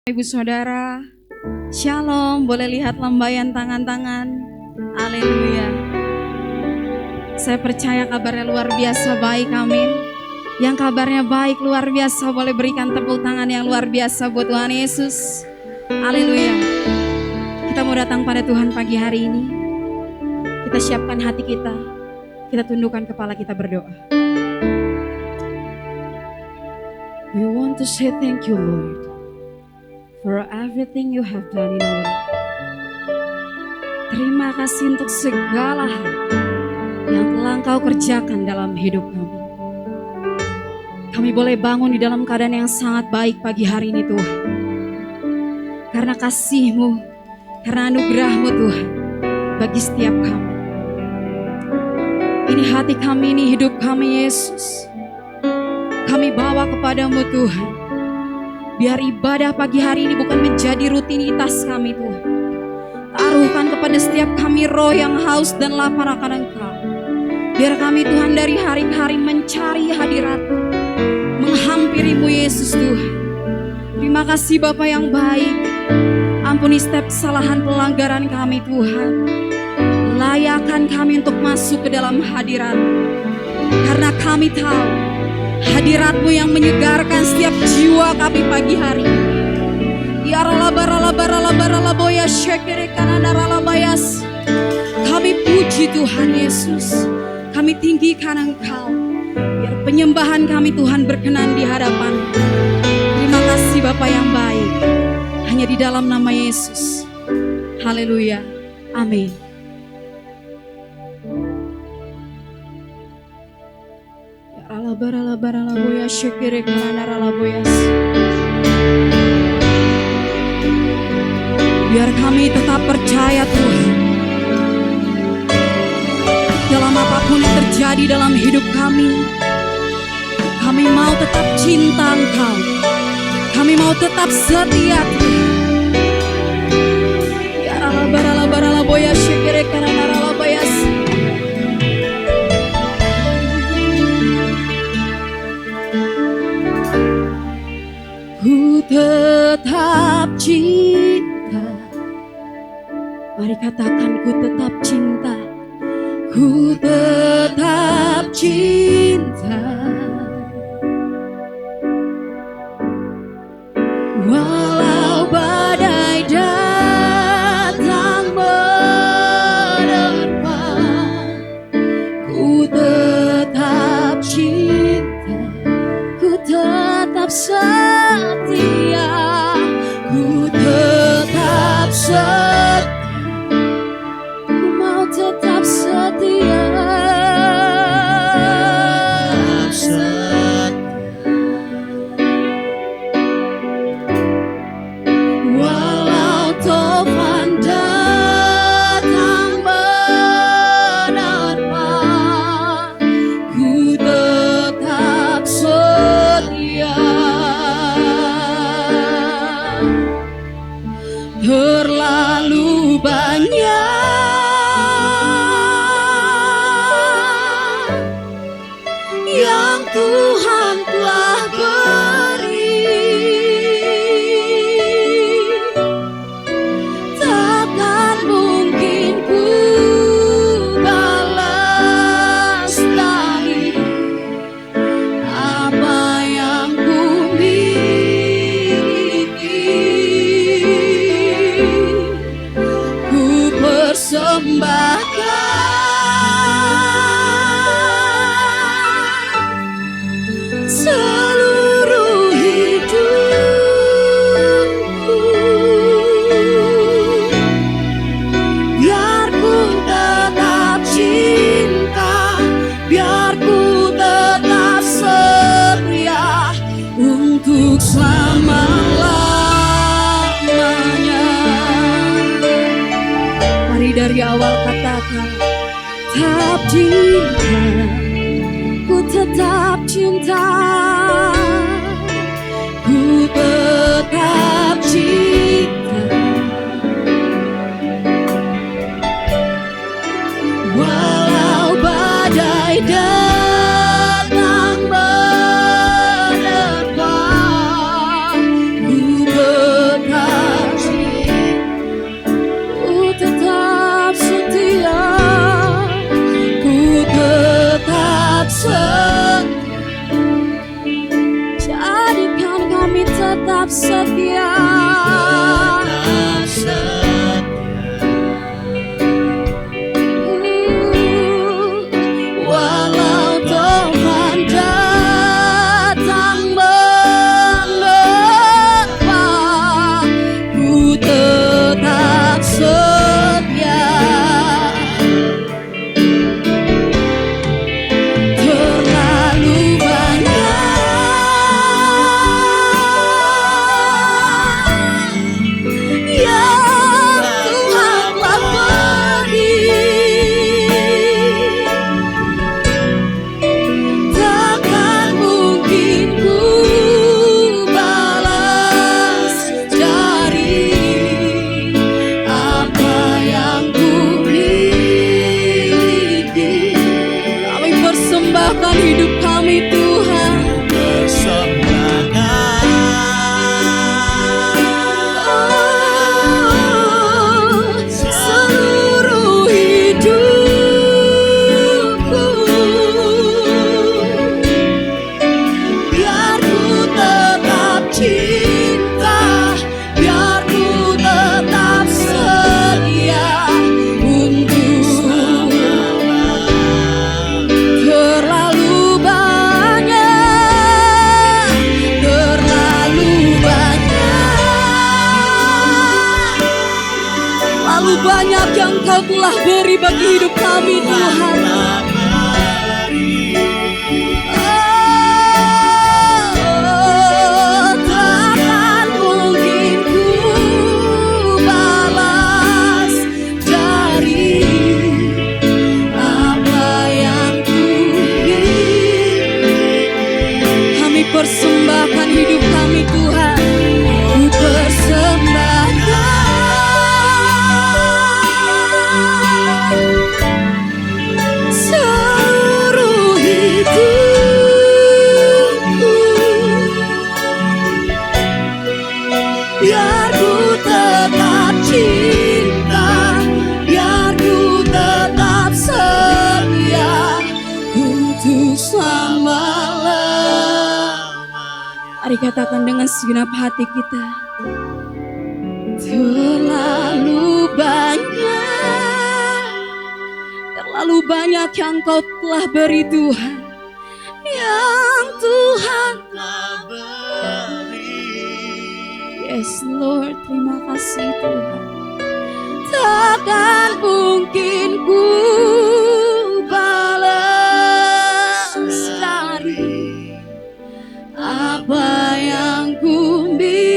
Ibu saudara, Shalom, boleh lihat lambaian tangan-tangan. Haleluya. Saya percaya kabarnya luar biasa baik, amin. Yang kabarnya baik luar biasa, boleh berikan tepuk tangan yang luar biasa buat Tuhan Yesus. Haleluya. Kita mau datang pada Tuhan pagi hari ini. Kita siapkan hati kita, kita tundukkan kepala kita berdoa. We want to say thank you, Lord, for everything you have done in our life. Terima kasih untuk segala hal yang telah Engkau kerjakan dalam hidup kami. Kami boleh bangun di dalam keadaan yang sangat baik pagi hari ini, Tuhan. Karena kasih-Mu, karena anugerah-Mu, Tuhan, bagi setiap kami. Ini hati kami, ini hidup kami, Yesus. Kami bawa kepadamu, Tuhan. Biar ibadah pagi hari ini bukan menjadi rutinitas kami, Tuhan. Taruhkan kepada setiap kami roh yang haus dan lapar akan Engkau. Biar kami, Tuhan, dari hari ke hari mencari hadirat-Mu, menghampirimu, Yesus, Tuhan. Terima kasih Bapa yang baik. Ampuni setiap kesalahan pelanggaran kami, Tuhan. Layakkan kami untuk masuk ke dalam hadirat-Mu. Karena kami tahu hadirat-Mu yang menyegarkan setiap jiwa kami pagi hari. Ya ralabaralabaralabaralaboya syekere kananaralabayas. Kami puji Tuhan Yesus. Kami tinggikan Engkau. Biar penyembahan kami, Tuhan, berkenan di hadapan. Terima kasih Bapa yang baik. Hanya di dalam nama Yesus. Haleluya. Amin. Alabaralabaralaboya syekere kananaralaboyas. Biar kami tetap percaya, Tuhan, dalam apapun yang terjadi dalam hidup kami. Kami mau tetap cinta Engkau. Kami mau tetap setia, Tuhan. Ya alabaralabaralaboya syekere kananaralaboyas. Ku tetap cinta. Mari katakan, ku tetap cinta. Ku tetap cinta. Walau badai datang menerpa, ku tetap cinta. Ku tetap setia. Ku tetap setia. Ku mau tetap setia. Walau topan datang menerpa, ku tetap setia. Terlalu banyak yang Tuhan telah beri, takkan mungkin ku balas lagi apa yang ku miliki. Ku persembahkan seluruh hidupku. Biar ku tetap cinta, biar ku tetap setia untuk selama-lamanya. Mari dari awal katakan, tetap cinta. Ku tetap cinta. Ku tetap cinta. Walau badai datang menerpa, ku tetap beri bagi hidup kami Tuhan. Takkan mungkin ku balas dari apa yang ku beri. Kami persembahkan hidup kami Tuhan, ku persembahkan seluruh hidupku, biar ku tetap cinta, biar ku tetap setia untuk selama-lamanya. Mari katakan dengan segenap hati kita. Terlalu banyak yang Kau telah beri Tuhan, yang Tuhan telah beri. Yes Lord, terima kasih Tuhan. Takkan mungkin ku balas dari apa yang ku miliki.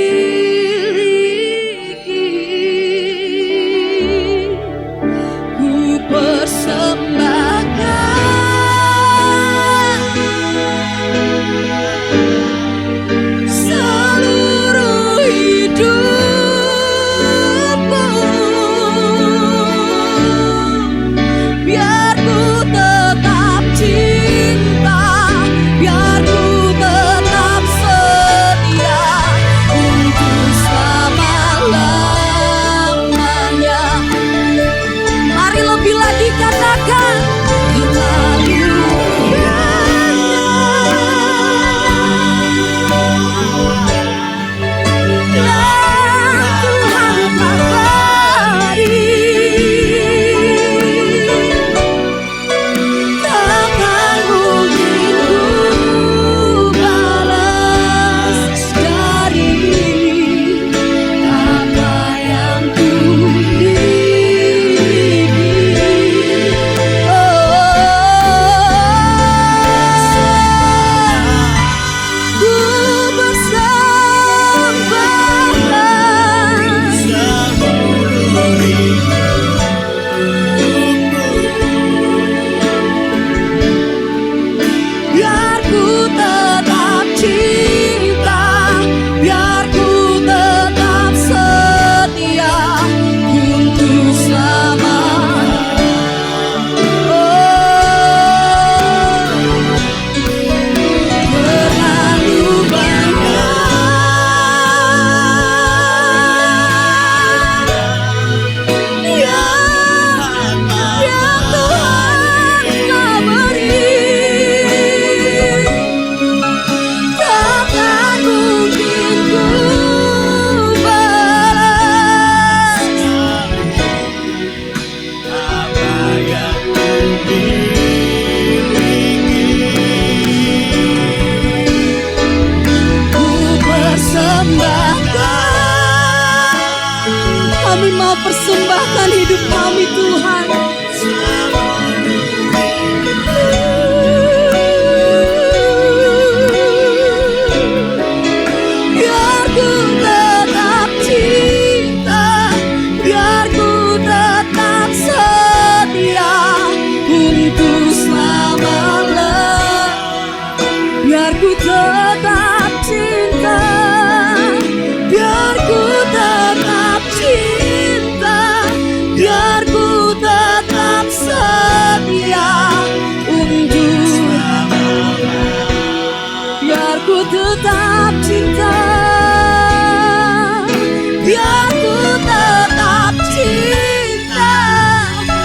Ku persembahkan seluruh hidupku, biar ku tetap cinta, biar ku tetap setia untuk selama-lamanya. Mari lebih lagi katakan, terlalu banyak yang Tuhan telah beri. Takkan mungkin ku balas dari apa yang ku miliki. Ku bersembahkan seluruh hidupku, biar ku tetap cinta, biar ku tetap setia untuk selama-lamanya. Terlalu banyak yang Tuhan telah beri. Takkan mungkin ku balas apa yang ku miliki. Ku persembahkan, kami mau persembahkan hidup kami Tuhan. Biar ku tetap cinta, biar ku tetap setia untuk selama-lamanya. Biar ku tetap cinta, biar ku tetap cinta, biar ku tetap setia untuk selama-lamanya. Biar ku tetap cinta, biar ku tetap cinta,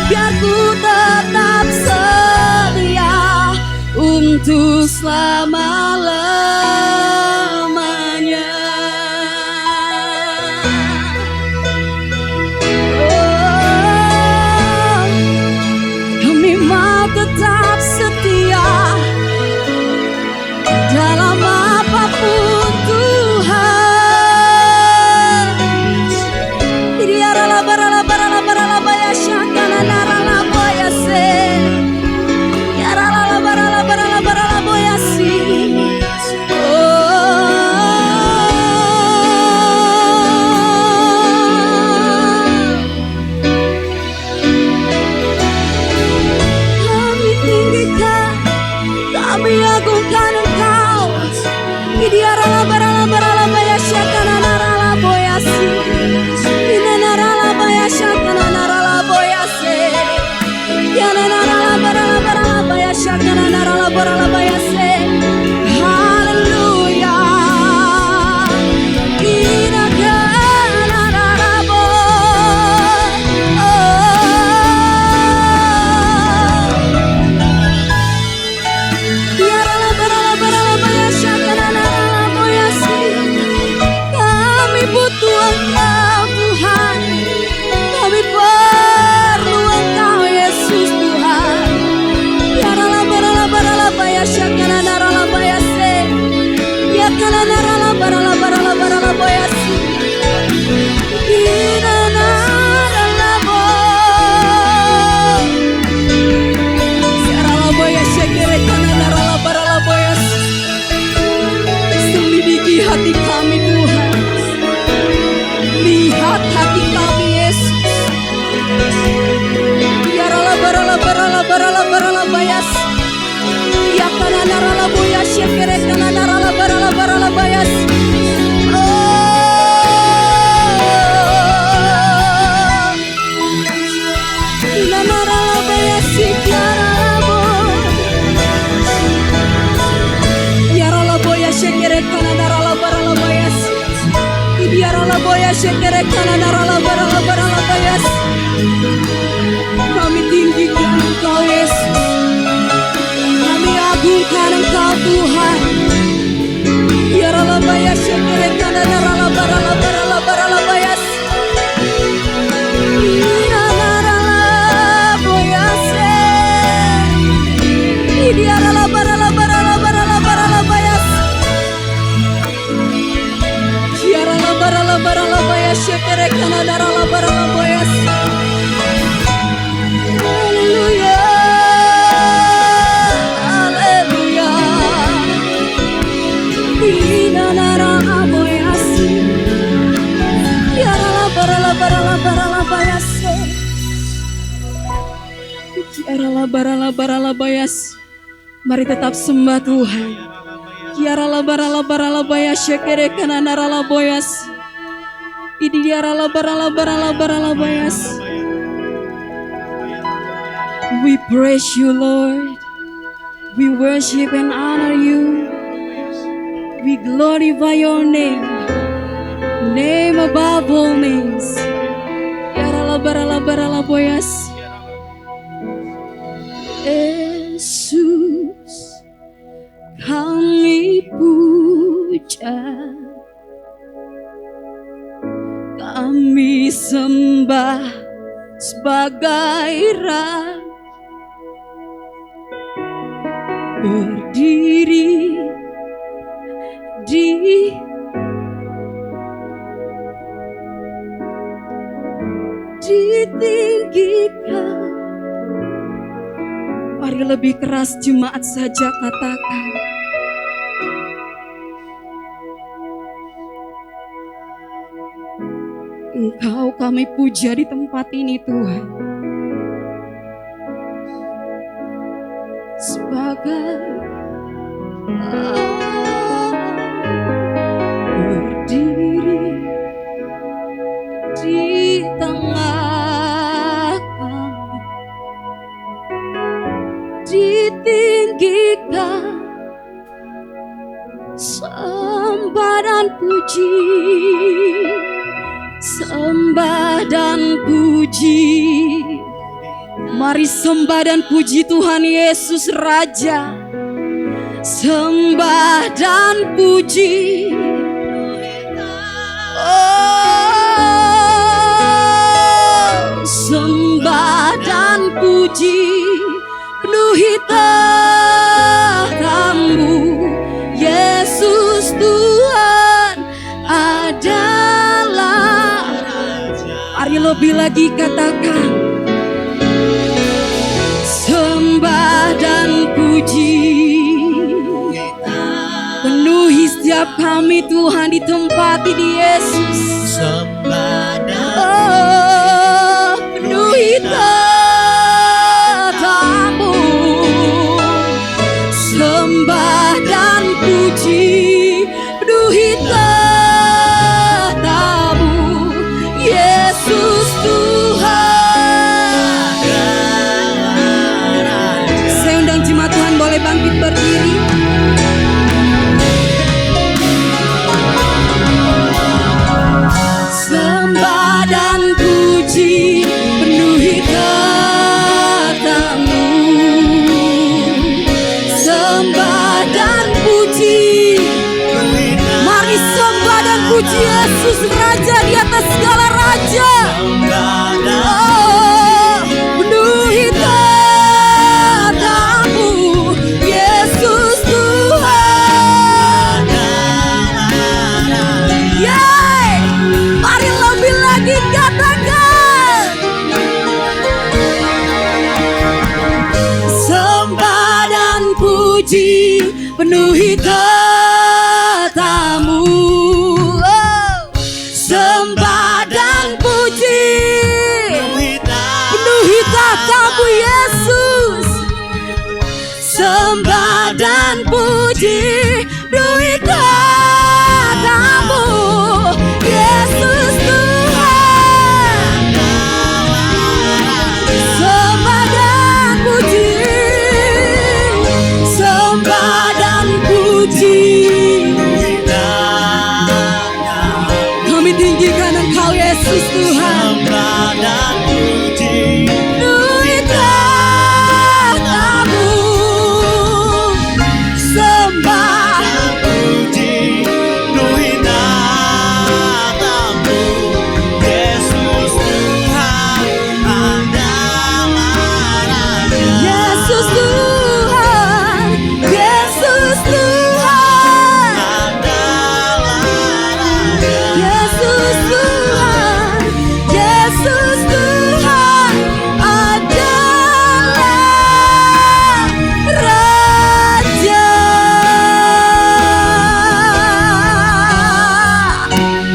biar ku tetap setia untuk selama-lamanya. Kami mau tetap setia dalam apapun Tuhan. Ini arala barala barala barala baya syakana nara hati kami Tuhan. Lihat hati kami Yesus. Biarlah barala bayas. Ya kanana rala boyas ya kere kanana rala barala bayas. Inana rala bayas ya rala boyas ya kere kanana rala barala bayas. Biarlah boyas ya kere kanana rala barala bayas. Kami tinggikan Engkau Yesus, kami agungkan Engkau Tuhan. Biarlah bayas ya kere kanana rala barala bayas. Biarlah boyas biarlah barala bayas. Biarlah barala bayas ya kere kanana rala barala bayas. Haleluya, haleluya. Inana rala boyas. Biarlah barala bayas. Biarlah barala bayas. Mari tetap sembah Tuhan. Kiarala barala bayas syekere kanana rala boyas. Idi diarala barala bayas. We praise you, Lord. We worship and honor you. We glorify your name, name above all names. Kiarala barala boyas. Yesus, kami puja, kami sembah sebagai Raja, berdiri ditinggikan. Mari lebih keras jemaat saja katakan. Engkau kami puja di tempat ini Tuhan. Sebagai berdiri di tengah kami, ditinggikan sembah dan puji, sembah dan puji. Mari sembah dan puji Tuhan Yesus Raja. Sembah dan puji. Oh, sembah dan puji. Penuhi tahtamu Yesus Tuhan adalah. Mari lebih lagi katakan. Sembah dan puji. Penuhi setiap kami Tuhan di tempat ini Yesus. Sembah dan penuhi tahtamu. Sembah dan puji. Penuhi tahtamu Yesus Tuhan. bangkit berdiri. Sembah dan puji penuhi kata-Mu. Sembah dan puji, mari sembah dan puji Yesus, Raja di atas segala raja. Oh, penuhi kata-Mu, Yesus Tuhan. Yeay, mari lebih lagi katakan. Sembah dan puji penuhi kata-Mu. Oh, sembah dan puji penuhi kata-Mu, Yesus. Sembah dan puji penuhi kata-Mu, Yesus Tuhan. Sembah dan puji, sembah dan puji. Kami tinggikan Engkau, Yesus Tuhan. Penuhi kata-Mu, sembah Yesus Tuhan, Yesus Tuhan, Yesus Tuhan, Yesus Tuhan adalah Raja.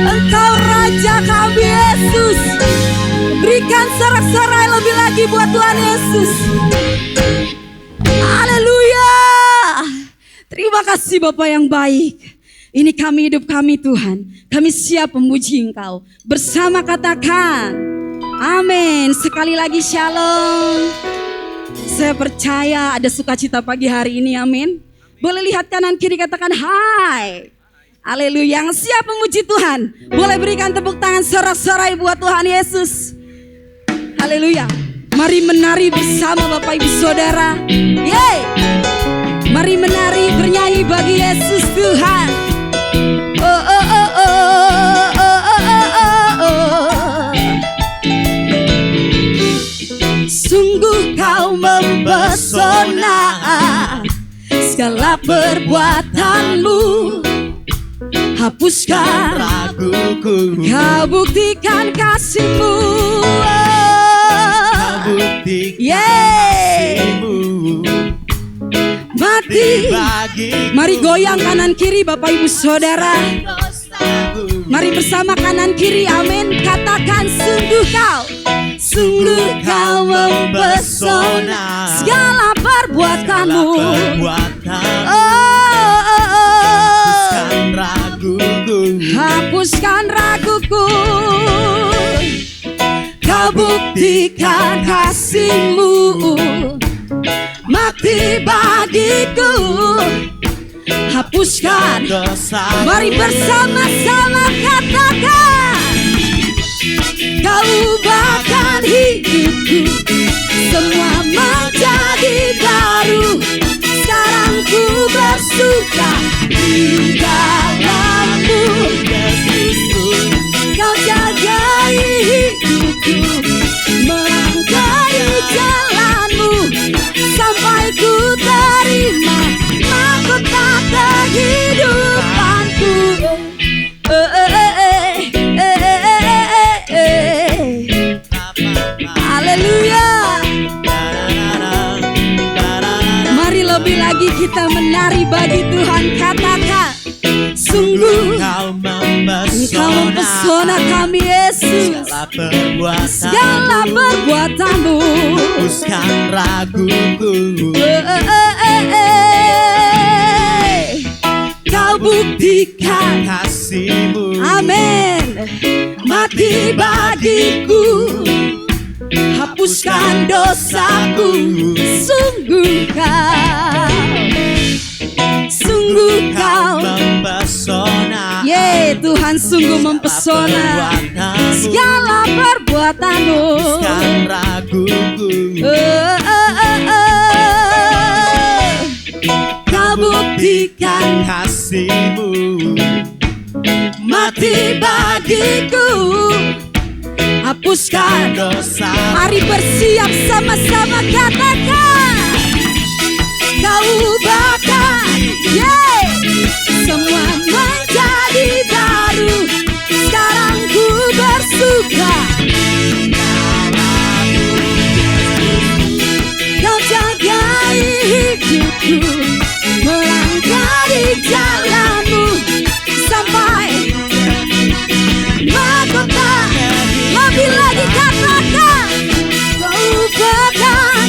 Engkau Raja kami, Yesus. Berikan sorak-sorai lebih lagi buat Tuhan Yesus. Haleluya. Terima kasih Bapa yang baik. Ini kami, hidup kami Tuhan. Kami siap memuji Engkau. Bersama katakan amin. Sekali lagi shalom. Saya percaya ada sukacita pagi hari ini, amin. Boleh lihat kanan kiri, katakan hai. Haleluya. Yang siap memuji Tuhan, boleh berikan tepuk tangan sorak-sorai buat Tuhan Yesus. Haleluya. Mari menari bersama Bapak Ibu Saudara. Yeay. Mari menari bernyanyi bagi Yesus Tuhan. Oh oh oh oh oh oh oh oh. Sungguh kau mempesona, segala perbuatanmu hapuskan raguku, kau buktikan kasih-Mu. Mati. Mari goyang kanan kiri Bapak Ibu Saudara. Mari bersama kanan kiri, amin. Katakan sungguh kau mempesona, segala perbuatanmu. Hapuskan raguku, kau buktikan kasih-Mu. Mati bagiku, hapuskan dosa. Mari bersama-sama katakan, kau ubahkan hidupku, semua menjadi baru. Sekarang ku bersuka di dalam-Mu, Yesusku. Kau jagai hidupku, melangkai jalan-Mu, sampai ku terima mahkota kehidupanku. Haleluya. Mari lebih lagi kita menari bagi Tuhan. Katakan sungguh kau mempesona kami, Yesus. Segala perbuatanmu hapuskan raguku, kau buktikan kasih-Mu. Amin. Mati bagiku, hapuskan dosaku. Sungguh kau sungguh mempesona. Segala perbuatanmu Sekarang raguku. Kau buktikan Kasihmu mati bagiku, hapuskan dosa. Mari bersiap sama-sama katakan. Kau ubahkan, yeah, semua menjadi baru. Sekarang ku bersuka. Kau jagai hidupku, melangkah di jalanmu sampai mahkota. Lebih lagi katakan. Kau ubahkan,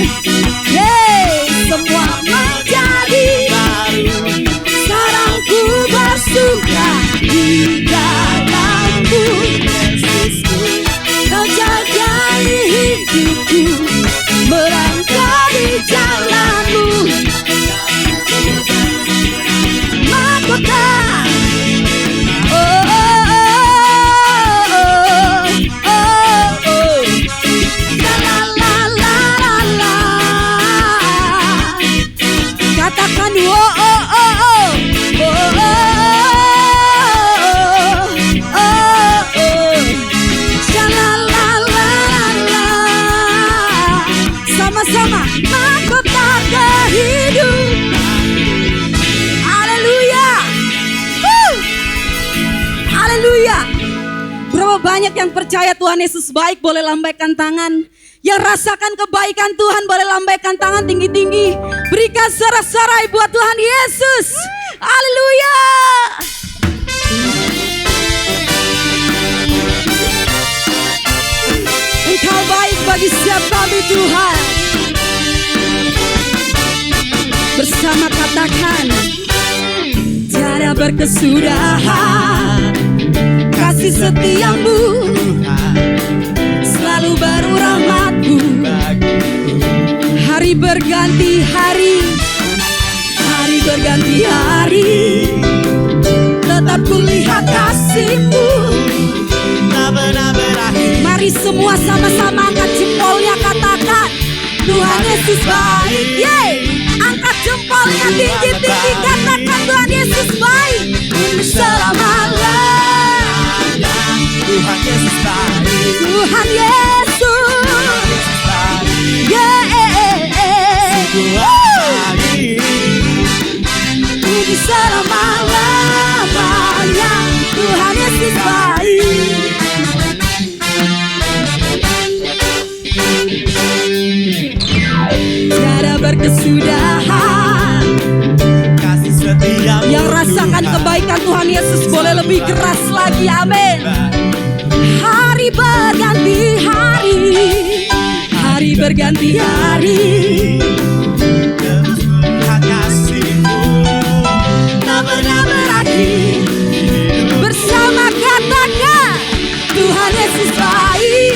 yeah, semua menjadi baru. Sekarang ku bersuka di dalammu. Kau jagai hidupku, melangkah di jalanmu mahkota. Oh, oh, oh, oh, oh, oh. La, la, la, la, la. Katakan oh, oh, oh, oh. Oh, oh, oh, oh, oh. Sha, la, la, la, la. Sama-sama mahkota kehidupan. Haleluya. Haleluya. Berapa banyak yang percaya Tuhan Yesus baik, boleh lambaikan tangan. Yang rasakan kebaikan Tuhan boleh lambaikan tangan tinggi-tinggi. Berikan sorak-sorai buat Tuhan Yesus. Haleluya. Engkau baik bagi setiap kami Tuhan. Bersama katakan, tiada berkesudahan kasih setiamu, selalu baru rahmatmu. Hari berganti hari, hari berganti hari, tetap kulihat kasihmu. Mari semua sama-sama angkat jempolnya, katakan Tuhan Yesus baik. Yeay, angkat jempolnya tinggi-tinggi, katakan Tuhan Yesus baik selama-lamanya. Tuhan Yesus baik. Tuhan Yesus, untuk selama-lamanya. Tuhan Yesus baik. Tiada berkesudahan Kasih setiamu. yang rasakan kebaikan Tuhan Yesus boleh lebih keras lagi, amin. Hari berganti hari, hari berganti hari, Terus melihat kasihmu tak pernah berakhir. bersama katakan Tuhan Yesus baik,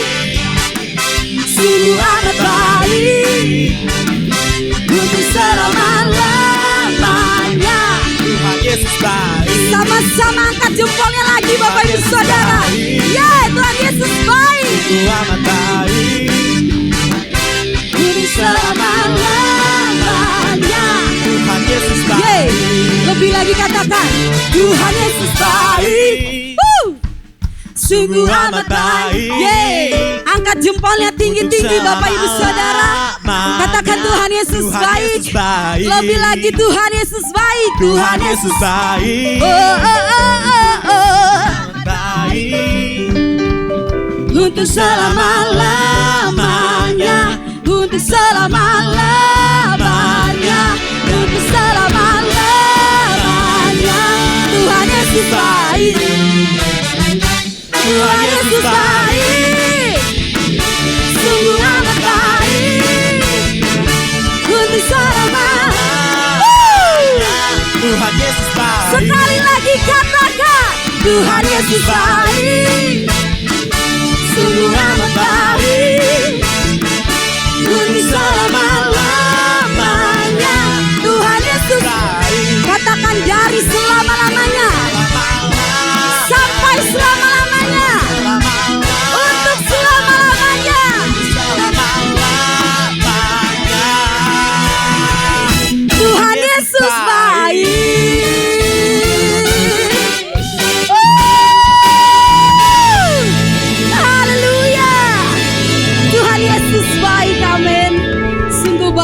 sungguh amat baik, untuk selama-lamanya. Tuhan Yesus baik. Sama-sama angkat jempolnya lagi Bapak Ibu Saudara. Ya, Tuhan Yesus baik, Sungguh amat baik. untuk selama-lamanya. Tuhan Yesus baik. Yeay, lebih lagi katakan Tuhan Yesus baik. Sungguh amat baik. Yeay, angkat jempolnya tinggi-tinggi Bapak Ibu Saudara. Katakan Tuhan Yesus baik. Lebih lagi Tuhan Yesus baik. Tuhan Yesus baik. Oh, oh, oh, oh, oh. Baik. Untuk selama-lamanya, untuk selama-lamanya, untuk selama-lamanya. Tuhan Yesus baik. Tuhan Yesus baik, sungguh amat baik, untuk selama-lamanya. Tuhan Yesus baik. Sekali lagi katakan Tuhan Yesus baik, sungguh amat baik, untuk selama-lamanya. Tuhan Yesus baik. Katakan dari selama-lamanya sampai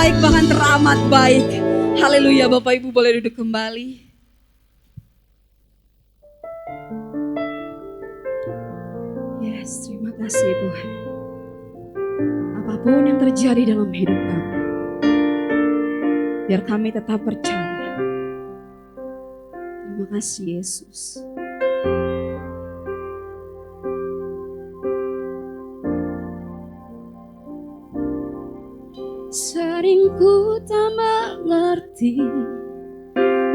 baik, bahkan teramat baik. Haleluya, Bapak Ibu boleh duduk kembali. Yes, terima kasih Tuhan. Apapun yang terjadi dalam hidup kami, biar kami tetap percaya. Terima kasih Yesus. Sering ku tak mengerti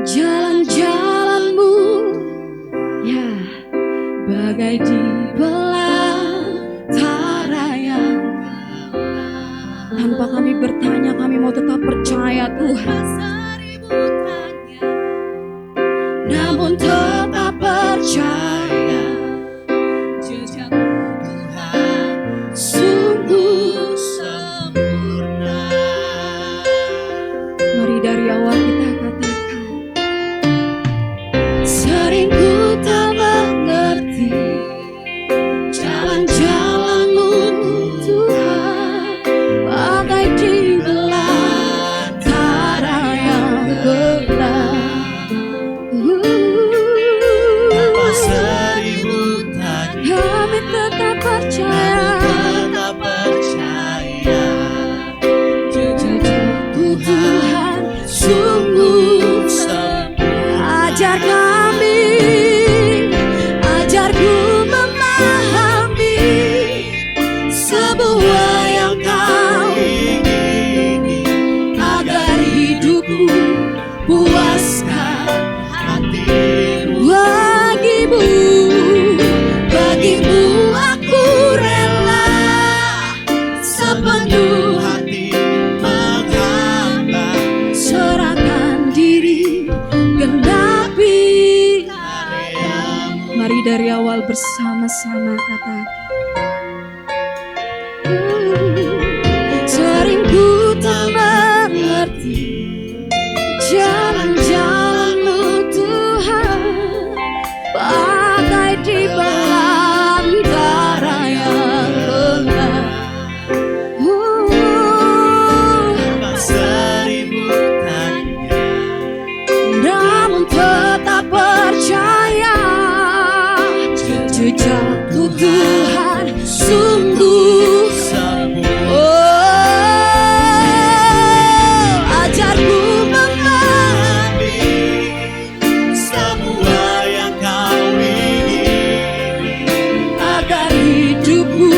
jalan-jalanmu, ya bagai di belantara yang tanpa kami bertanya, kami mau tetap percaya Tuhan. Namun tetap percaya jejak Tuhan sungguh sempurna. Mari dari awal kita katakan, sering ku tak mengerti jalan-jalanmu Tuhan, bagai di belantara yang gelap. Kami tetap percaya, jejak Tuhan sungguh sempurna. Ajar kami, ajarku memahami sebuah yang kau ingini, agar hidupku puaskan hatimu. Bagimu aku rela sepenuh hati menghamba, serahkan diri genapi karyamu. Mari dari awal bersama-sama katakan, sering ku tak mengerti jalan-jalanmu Tuhan, bagai di belantara yang gelap. Seribu tanya, namun tetap percaya jejak Tuhan sungguh sempurna. Ajarku memahami semua yang kau ingini, agar hidupku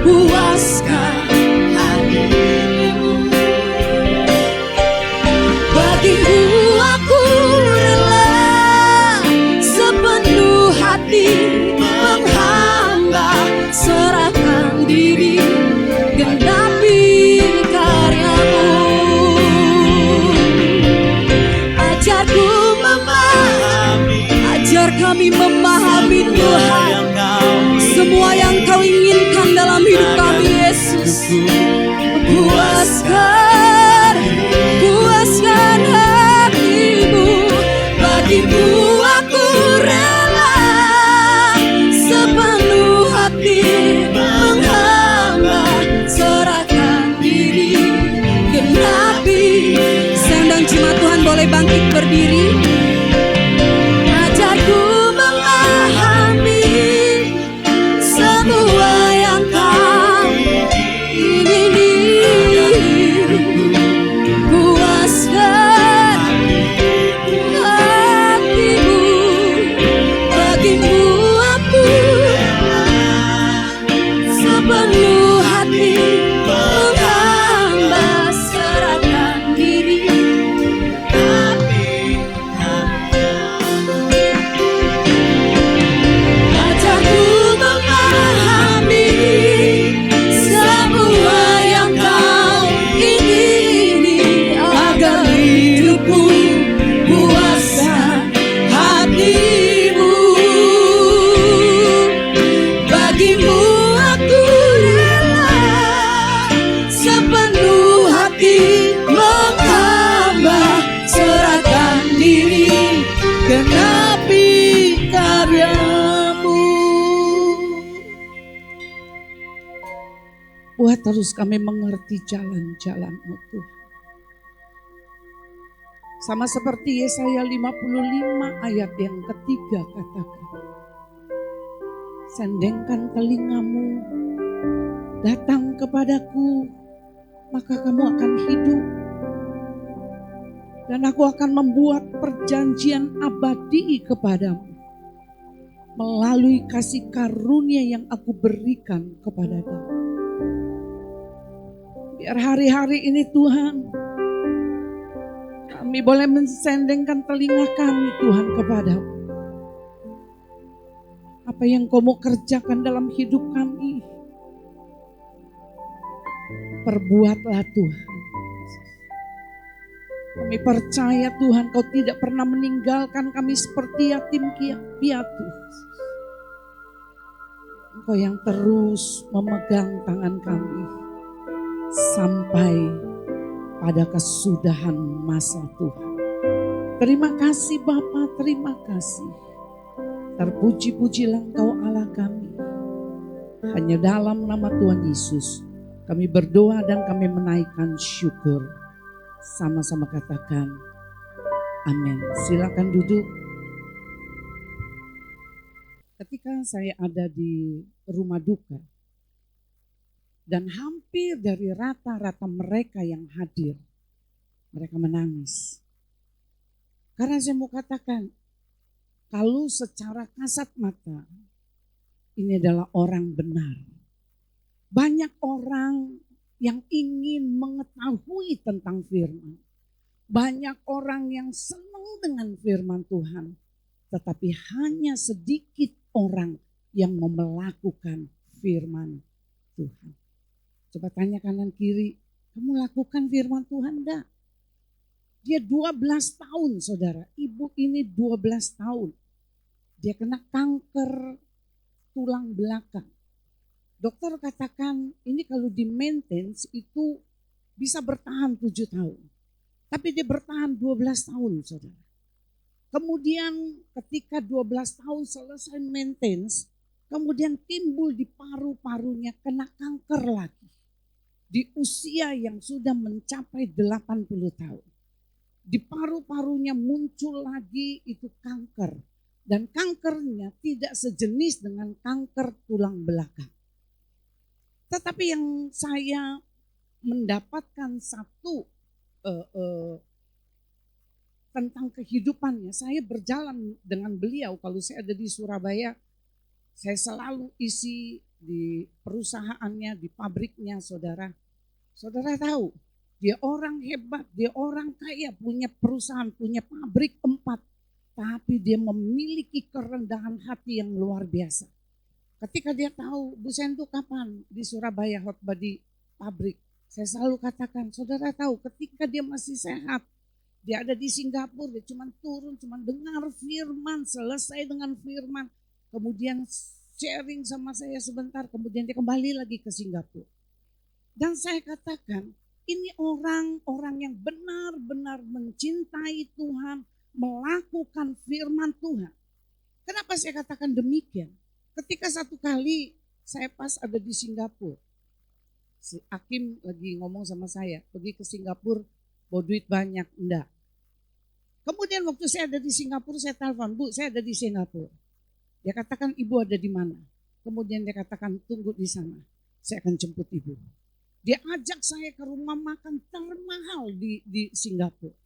puaskan hatimu. Bagimu aku rela sepenuh hati menghamba, serahkan diri genapi karyamu. Ajarku memahami, ajar kami memahami Tuhan semua yang kau inginkan dalam hidup kami Yesus. Puaskan hatimu. Bagimu aku rela sepenuh hati menghamba, serahkan diri genapi. Sendang jemaat Tuhan boleh bangkit berdiri. Ajarku memahami semua yang kau ingini, puaskan hatimu. Bagimu aku sepenuh hati menghamba, serahkan diri. Ajarku memahami semua yang kau ingini, agar hidupku puaskan hatimu. Bagimu aku rela sepenuh hati menghamba, serahkan diri genapi karyamu. Buat terus kami mengerti jalan-jalan-Mu Tuhan. Sama seperti Yesaya 55 ayat yang ketiga katakan, sendengkan telingamu, datang kepadaku, maka kamu akan hidup. Dan aku akan membuat perjanjian abadi kepadamu melalui kasih karunia yang aku berikan kepadamu. Biar hari-hari ini Tuhan, kami boleh mensendengkan telinga kami Tuhan kepadamu. Apa yang kau mau kerjakan dalam hidup kami, perbuatlah Tuhan. Kami percaya Tuhan kau tidak pernah meninggalkan kami seperti yatim piatu. Engkau yang terus memegang tangan kami sampai pada kesudahan masa Tuhan. Terima kasih Bapa, terima kasih. Terpuji-pujilah Engkau Allah kami. Hanya dalam nama Tuhan Yesus kami berdoa dan kami menaikkan syukur. Sama-sama katakan amin. Silakan duduk. Ketika saya ada di rumah duka dan hampir dari rata-rata mereka yang hadir, mereka menangis. Karena saya mau katakan, kalau secara kasat mata ini adalah orang benar. Banyak orang yang ingin mengetahui tentang firman. Banyak orang yang senang dengan firman Tuhan. Tetapi hanya sedikit orang yang mau melakukan firman Tuhan. Coba tanya kanan kiri, kamu lakukan firman Tuhan enggak? Dia 12 tahun saudara, ibu ini 12 tahun. Dia kena kanker tulang belakang. Dokter katakan ini kalau di maintenance itu bisa bertahan 7 tahun. Tapi dia bertahan 12 tahun saudara. Kemudian ketika 12 tahun selesai maintenance, kemudian timbul di paru-parunya kena kanker lagi. Di usia yang sudah mencapai 80 tahun. Di paru-parunya muncul lagi itu kanker. Dan kankernya tidak sejenis dengan kanker tulang belakang. Tetapi yang saya mendapatkan satu tentang kehidupannya, saya berjalan dengan beliau. Kalau saya ada di Surabaya, saya selalu isi di perusahaannya, di pabriknya saudara. Saudara tahu, dia orang hebat, dia orang kaya, punya perusahaan, punya pabrik 4. Tapi dia memiliki kerendahan hati yang luar biasa. Ketika dia tahu Bu Sentu kapan di Surabaya khotbah di pabrik, saya selalu katakan, saudara tahu ketika dia masih sehat, dia ada di Singapura, dia cuma turun, cuma dengar firman, selesai dengan firman, kemudian sharing sama saya sebentar, kemudian dia kembali lagi ke Singapura. Dan saya katakan, ini orang-orang yang benar-benar mencintai Tuhan, melakukan firman Tuhan. Kenapa saya katakan demikian? Ketika satu kali saya pas ada di Singapura, si Hakim lagi ngomong sama saya, pergi ke Singapura, bawa duit banyak, enggak. Kemudian waktu saya ada di Singapura, saya telepon, Bu saya ada di Singapura. Dia katakan ibu ada di mana? Kemudian dia katakan tunggu di sana, saya akan jemput ibu. Dia ajak saya ke rumah makan termahal di Singapura.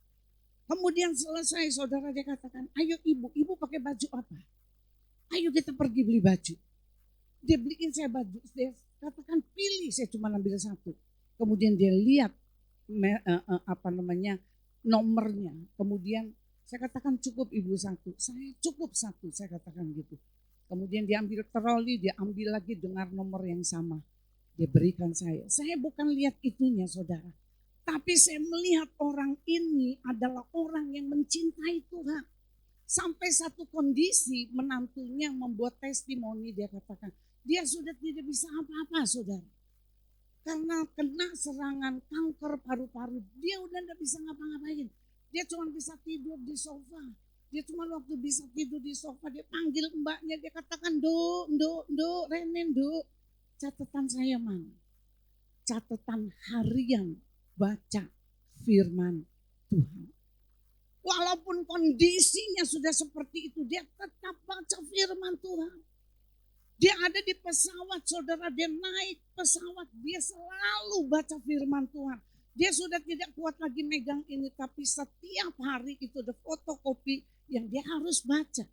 Kemudian selesai saudara dia katakan, ayo ibu pakai baju apa? Ayo kita pergi beli baju. Dia beliin saya baju, dia katakan pilih, saya cuma ambil satu. Kemudian dia lihat nomornya. Kemudian saya katakan cukup ibu satu, saya cukup satu, saya katakan gitu. Kemudian dia ambil troli, dia ambil lagi dengan nomor yang sama. Dia berikan saya. Saya bukan lihat itunya saudara. Tapi saya melihat orang ini adalah orang yang mencintai Tuhan. Sampai satu kondisi menantunya membuat testimoni, dia katakan dia sudah tidak bisa apa-apa saudara. Karena kena serangan kanker paru-paru, dia udah tidak bisa ngapa-ngapain. Dia cuma bisa tidur di sofa. Dia cuma waktu bisa tidur di sofa, dia panggil mbaknya, dia katakan do, Renen do. Catatan saya mana? Catatan harian baca firman Tuhan. Walaupun kondisinya sudah seperti itu, dia tetap baca firman Tuhan. Dia ada di pesawat, saudara, dia naik pesawat, dia selalu baca firman Tuhan. Dia sudah tidak kuat lagi megang ini, tapi setiap hari itu ada fotokopi yang dia harus baca.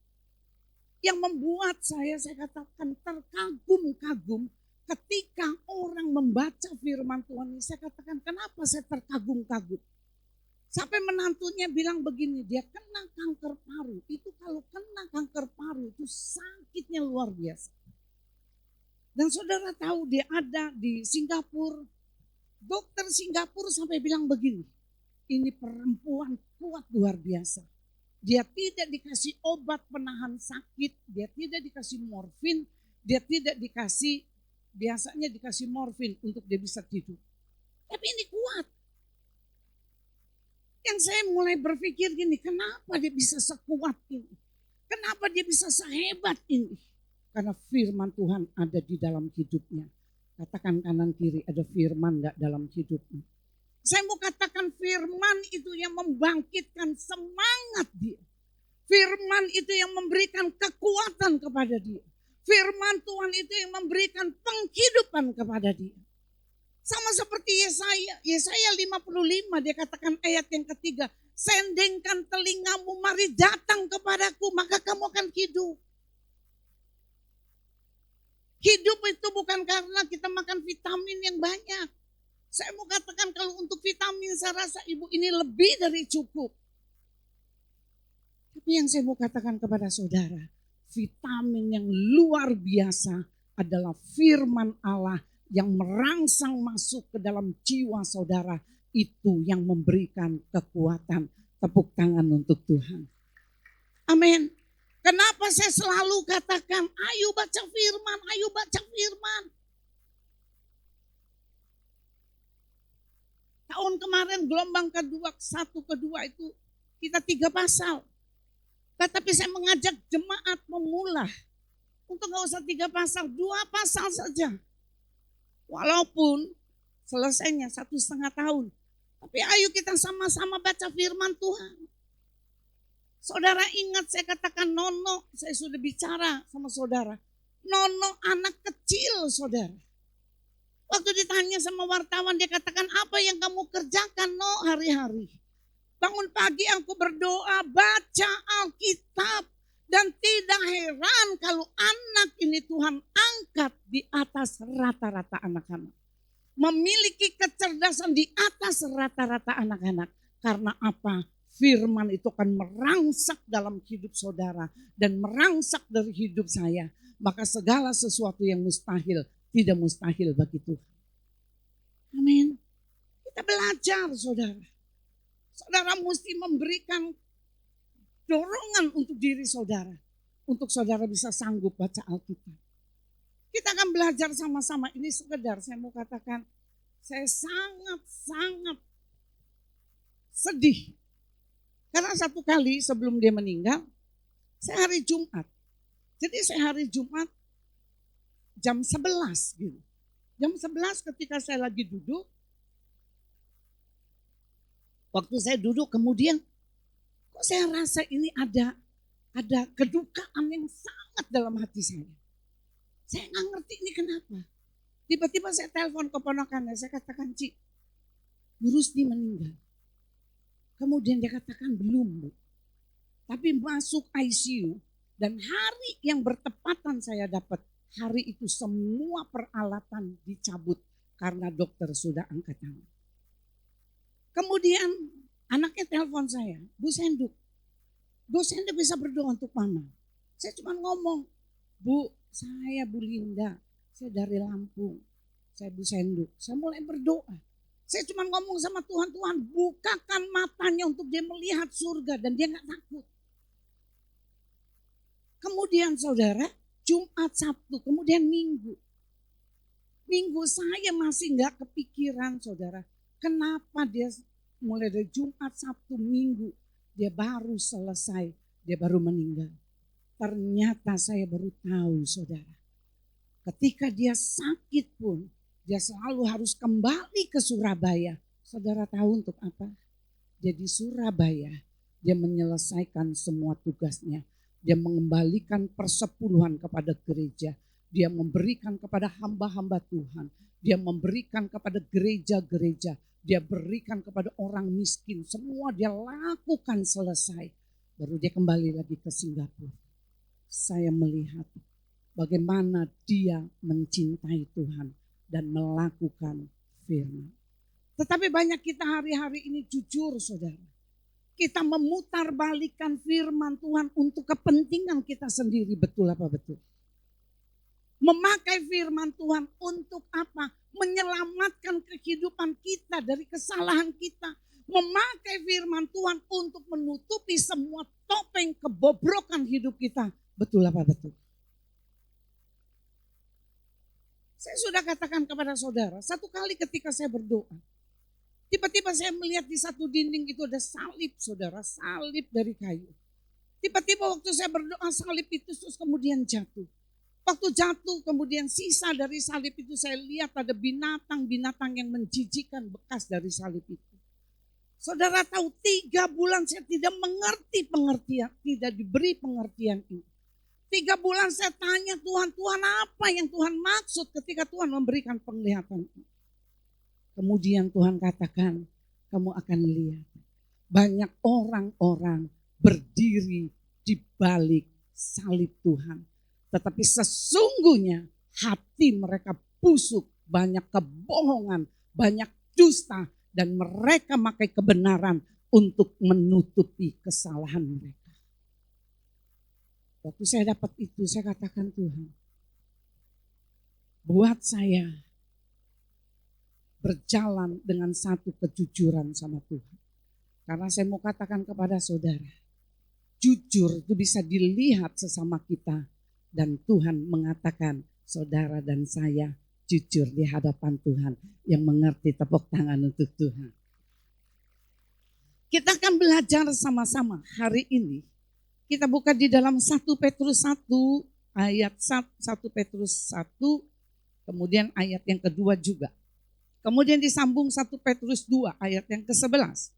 Yang membuat saya katakan terkagum-kagum ketika orang membaca firman Tuhan ini. Saya katakan kenapa saya terkagum-kagum. Sampai menantunya bilang begini, dia kena kanker paru. Itu kalau kena kanker paru itu sakitnya luar biasa. Dan saudara tahu dia ada di Singapura. Dokter Singapura sampai bilang begini, ini perempuan kuat luar biasa. Dia tidak dikasih obat penahan sakit, dia tidak dikasih morfin, dia tidak dikasih, biasanya dikasih morfin untuk dia bisa tidur. Tapi ini kuat. Yang saya mulai berpikir gini, kenapa dia bisa sekuat ini? Kenapa dia bisa sehebat ini? Karena firman Tuhan ada di dalam hidupnya. Katakan kanan kiri, ada firman enggak dalam hidupnya? Saya mau katakan firman itu yang membangkitkan semangat dia. Firman itu yang memberikan kekuatan kepada dia. Firman Tuhan itu yang memberikan penghidupan kepada dia. Sama seperti Yesaya 55, dia katakan ayat yang ketiga, sendengkan telingamu, mari datang kepadaku, maka kamu akan hidup. Hidup itu bukan karena kita makan vitamin yang banyak. Saya mau katakan kalau untuk vitamin saya rasa ibu ini lebih dari cukup. Tapi yang saya mau katakan kepada saudara, vitamin yang luar biasa adalah firman Allah yang merangsang masuk ke dalam jiwa saudara, itu yang memberikan kekuatan. Tepuk tangan untuk Tuhan. Amin. Kenapa saya selalu katakan, ayo baca firman, ayo baca firman. Tahun kemarin gelombang kedua itu kita 3 pasal. Tetapi saya mengajak jemaat memulai untuk gak usah 3 pasal, 2 pasal saja. Walaupun selesainya 1,5 tahun. Tapi ayo kita sama-sama baca firman Tuhan. Saudara ingat saya katakan Nono, saya sudah bicara sama saudara. Nono anak kecil saudara. Waktu ditanya sama wartawan dia katakan apa yang kamu kerjakan No hari-hari. Bangun pagi aku berdoa, baca Alkitab. Dan tidak heran kalau anak ini Tuhan angkat di atas rata-rata anak-anak. Memiliki kecerdasan di atas rata-rata anak-anak. Karena apa? Firman itu akan merangsak dalam hidup saudara. Dan merangsak dari hidup saya. Maka segala sesuatu yang mustahil tidak mustahil bagi Tuhan. Amin. Kita belajar saudara. Saudara mesti memberikan dorongan untuk diri saudara. Untuk saudara bisa sanggup baca Alkitab. Kita akan belajar sama-sama. Ini sekedar saya mau katakan. Saya sangat-sangat sedih. Karena satu kali sebelum dia meninggal. Saya hari Jumat. Jadi saya hari Jumat jam 11 gitu. Jam 11 ketika saya lagi duduk. Waktu saya duduk kemudian kok saya rasa ini ada kedukaan yang sangat dalam hati saya. Saya nggak ngerti ini kenapa. Tiba-tiba saya telepon keponakannya, saya katakan, Cik, Bu Rusdi meninggal. Kemudian dia katakan belum Bu. Tapi masuk ICU dan hari yang bertepatan saya dapat, hari itu semua peralatan dicabut karena dokter sudah angkat tangan. Kemudian anaknya telepon saya, Bu Senduk bisa berdoa untuk mama. Saya cuma ngomong, Bu, saya Bu Linda, saya dari Lampung, saya Bu Senduk. Saya mulai berdoa. Saya cuma ngomong sama Tuhan, Tuhan bukakan matanya untuk dia melihat surga dan dia gak takut. Kemudian saudara, Jumat, Sabtu, kemudian Minggu. Minggu saya masih gak kepikiran saudara. Kenapa dia mulai dari Jumat, Sabtu, Minggu. Dia baru selesai, dia baru meninggal. Ternyata saya baru tahu saudara. Ketika dia sakit pun, dia selalu harus kembali ke Surabaya. Saudara tahu untuk apa? Dia di Surabaya, Dia menyelesaikan semua tugasnya. Dia mengembalikan persepuluhan kepada gereja. Dia memberikan kepada hamba-hamba Tuhan. Dia memberikan kepada gereja-gereja. Dia berikan kepada orang miskin. Semua dia lakukan selesai. Baru dia kembali lagi ke Singapura. Saya melihat bagaimana dia mencintai Tuhan dan melakukan firman. Tetapi banyak kita hari-hari ini jujur saudara. Kita memutarbalikkan firman Tuhan untuk kepentingan kita sendiri, betul apa betul? Memakai firman Tuhan untuk apa? Menyelamatkan kehidupan kita dari kesalahan kita. Memakai firman Tuhan untuk menutupi semua topeng kebobrokan hidup kita. Betul apa betul? Saya sudah katakan kepada saudara, satu kali ketika saya berdoa, tiba-tiba saya melihat di satu dinding itu ada salib saudara, salib dari kayu. Tiba-tiba waktu saya berdoa salib itu terus kemudian jatuh. Waktu jatuh kemudian sisa dari salib itu saya lihat ada binatang-binatang yang menjijikan bekas dari salib itu. Saudara tahu 3 bulan saya tidak mengerti pengertian, tidak diberi pengertian ini. 3 bulan saya tanya Tuhan, Tuhan apa yang Tuhan maksud ketika Tuhan memberikan penglihatan ini. Kemudian Tuhan katakan, kamu akan lihat banyak orang-orang berdiri di balik salib Tuhan. Tetapi sesungguhnya hati mereka busuk, banyak kebohongan, banyak dusta, dan mereka memakai kebenaran untuk menutupi kesalahan mereka. Waktu saya dapat itu, saya katakan Tuhan, buat saya berjalan dengan satu kejujuran sama Tuhan. Karena saya mau katakan kepada saudara, jujur itu bisa dilihat sesama kita. Dan Tuhan mengatakan saudara dan saya jujur di hadapan Tuhan. Yang mengerti tepuk tangan untuk Tuhan. Kita akan belajar sama-sama hari ini. Kita buka di dalam 1 Petrus 1 ayat 1 Petrus 1. Kemudian ayat yang kedua juga. Kemudian disambung 1 Petrus 2 ayat yang ke-11.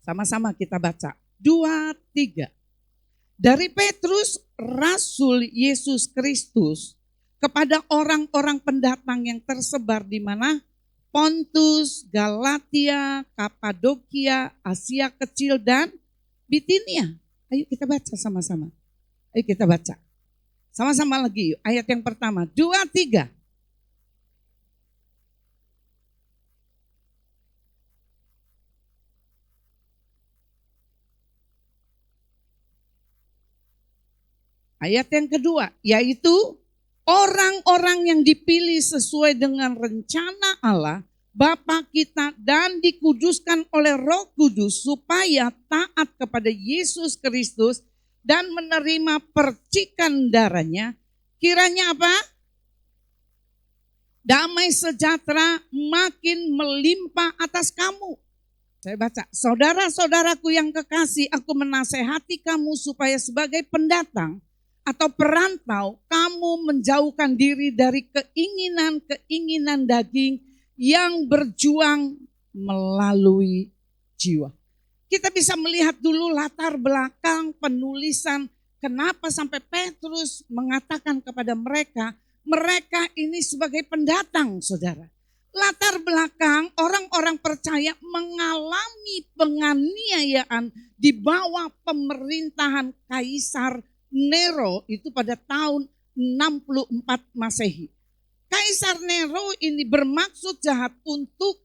Sama-sama kita baca. 2, 3. Dari Petrus, Rasul Yesus Kristus, kepada orang-orang pendatang yang tersebar di mana? Pontus, Galatia, Kapadokia, Asia Kecil, dan Bitinia. Ayo kita baca sama-sama. Ayo kita baca. Sama-sama lagi yuk. Ayat yang pertama. 2, 3. Ayat yang kedua, yaitu orang-orang yang dipilih sesuai dengan rencana Allah, Bapa kita, dan dikuduskan oleh Roh Kudus supaya taat kepada Yesus Kristus dan menerima percikan darahnya. Kiranya apa? Damai sejahtera makin melimpah atas kamu. Saya baca, saudara-saudaraku yang kekasih, aku menasehati kamu supaya sebagai pendatang atau perantau, kamu menjauhkan diri dari keinginan-keinginan daging yang berjuang melalui jiwa. Kita bisa melihat dulu latar belakang penulisan kenapa sampai Petrus mengatakan kepada mereka, mereka ini sebagai pendatang saudara. Latar belakang orang-orang percaya mengalami penganiayaan di bawah pemerintahan Kaisar Nero itu pada tahun 64 Masehi. Kaisar Nero ini bermaksud jahat untuk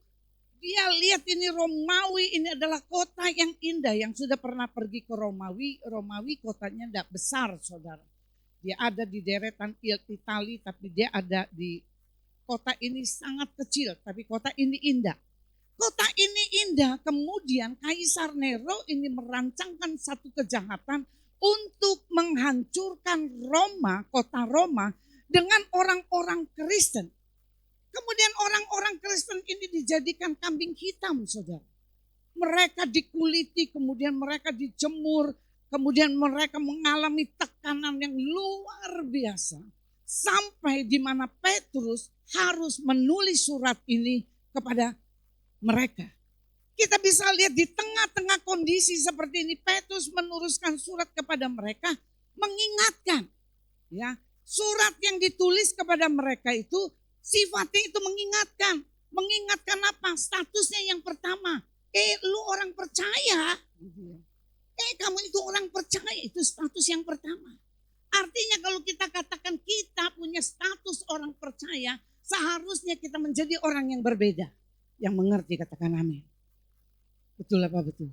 dia lihat ini Romawi ini adalah kota yang indah. Yang sudah pernah pergi ke Romawi kotanya tidak besar saudara. Dia ada di deretan Itali tapi dia ada di kota ini sangat kecil tapi kota ini indah. Kota ini indah kemudian Kaisar Nero ini merancangkan satu kejahatan untuk menghancurkan Roma, kota Roma dengan orang-orang Kristen. Kemudian orang-orang Kristen ini dijadikan kambing hitam, saudara. Mereka dikuliti, kemudian mereka dijemur, kemudian mereka mengalami tekanan yang luar biasa. Sampai di mana Petrus harus menulis surat ini kepada mereka. Kita bisa lihat di tengah-tengah kondisi seperti ini, Petrus menuliskan surat kepada mereka, mengingatkan. Ya, surat yang ditulis kepada mereka itu sifatnya itu mengingatkan. Mengingatkan apa? Statusnya yang pertama. Lu orang percaya. Kamu itu orang percaya, itu status yang pertama. Artinya kalau kita katakan kita punya status orang percaya, seharusnya kita menjadi orang yang berbeda. Yang mengerti katakan amin. Betul apa betul?